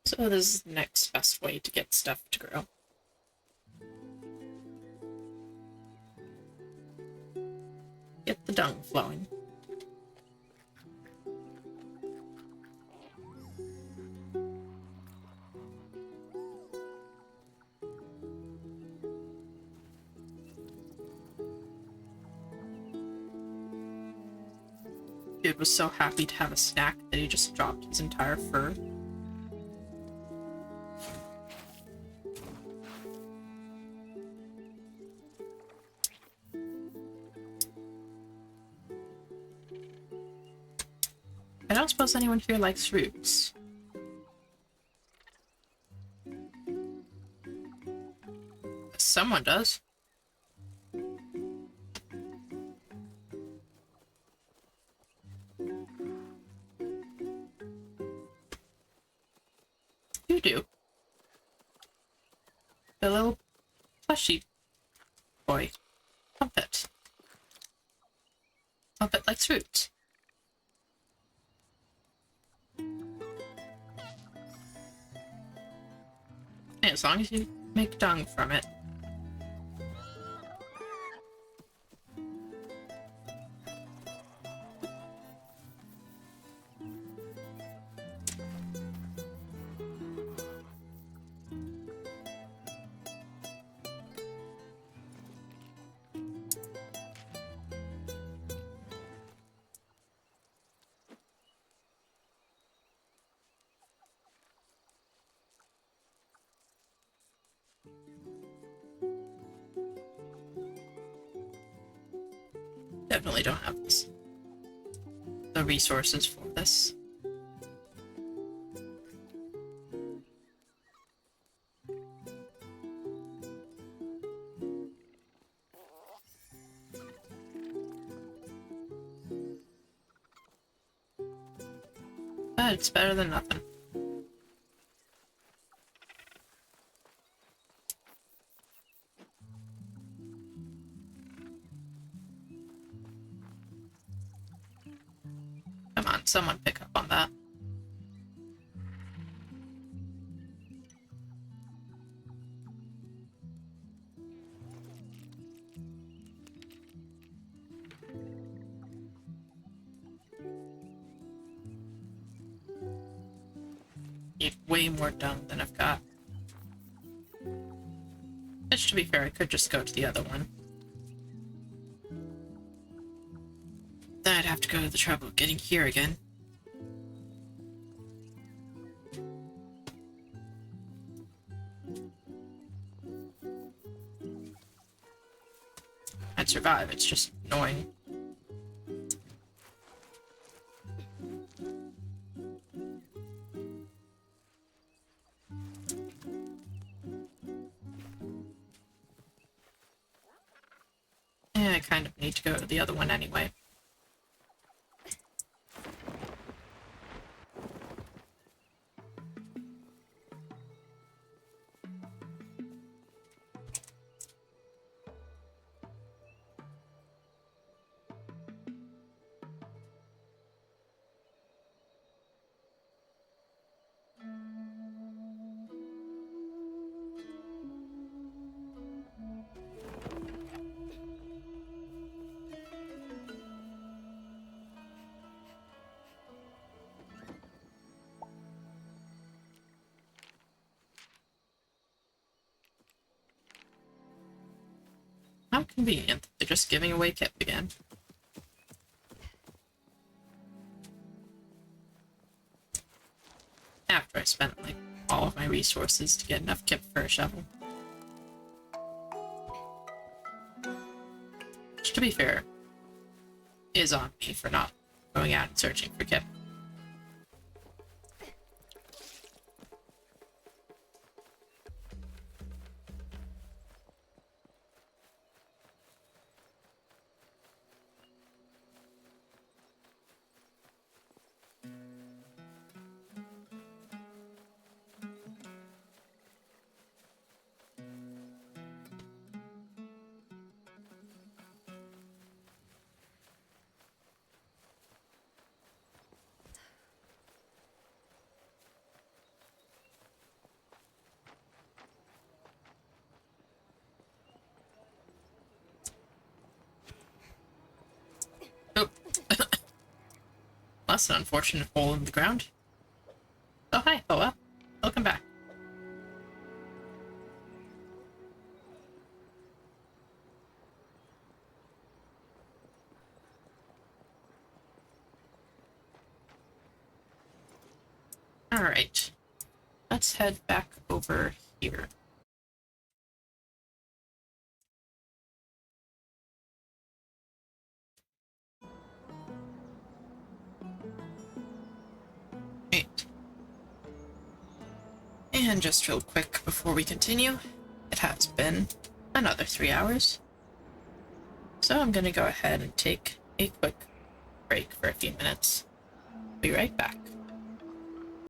So this is the next best way to get stuff to grow. Get the dung flowing. Dude was so happy to have a snack that he just dropped his entire fur. I don't suppose anyone here likes roots. Someone does. You do. The little plushy boy. Trumpet. Trumpet likes roots. And as long as you make dung from it. Definitely don't have the resources for this. But it's better than nothing. Come on, someone pick up on that. Need way more dung than I've got. Which, to be fair, I could just go to the other one. Then I'd have to go to the trouble of getting here again. I'd survive, it's just annoying. I kind of need to go to the other one anyway. How convenient that they're just giving away Kip again. After I spent, like, all of my resources to get enough Kip for a shovel. Which, to be fair, is on me for not going out and searching for Kip. Oh. That's an unfortunate hole in the ground. Oh, hi, Hoa. Welcome back. Alright. Let's head back over here. Right. And just real quick before we continue, it has been another 3 hours. So I'm gonna go ahead and take a quick break for a few minutes. Be right back.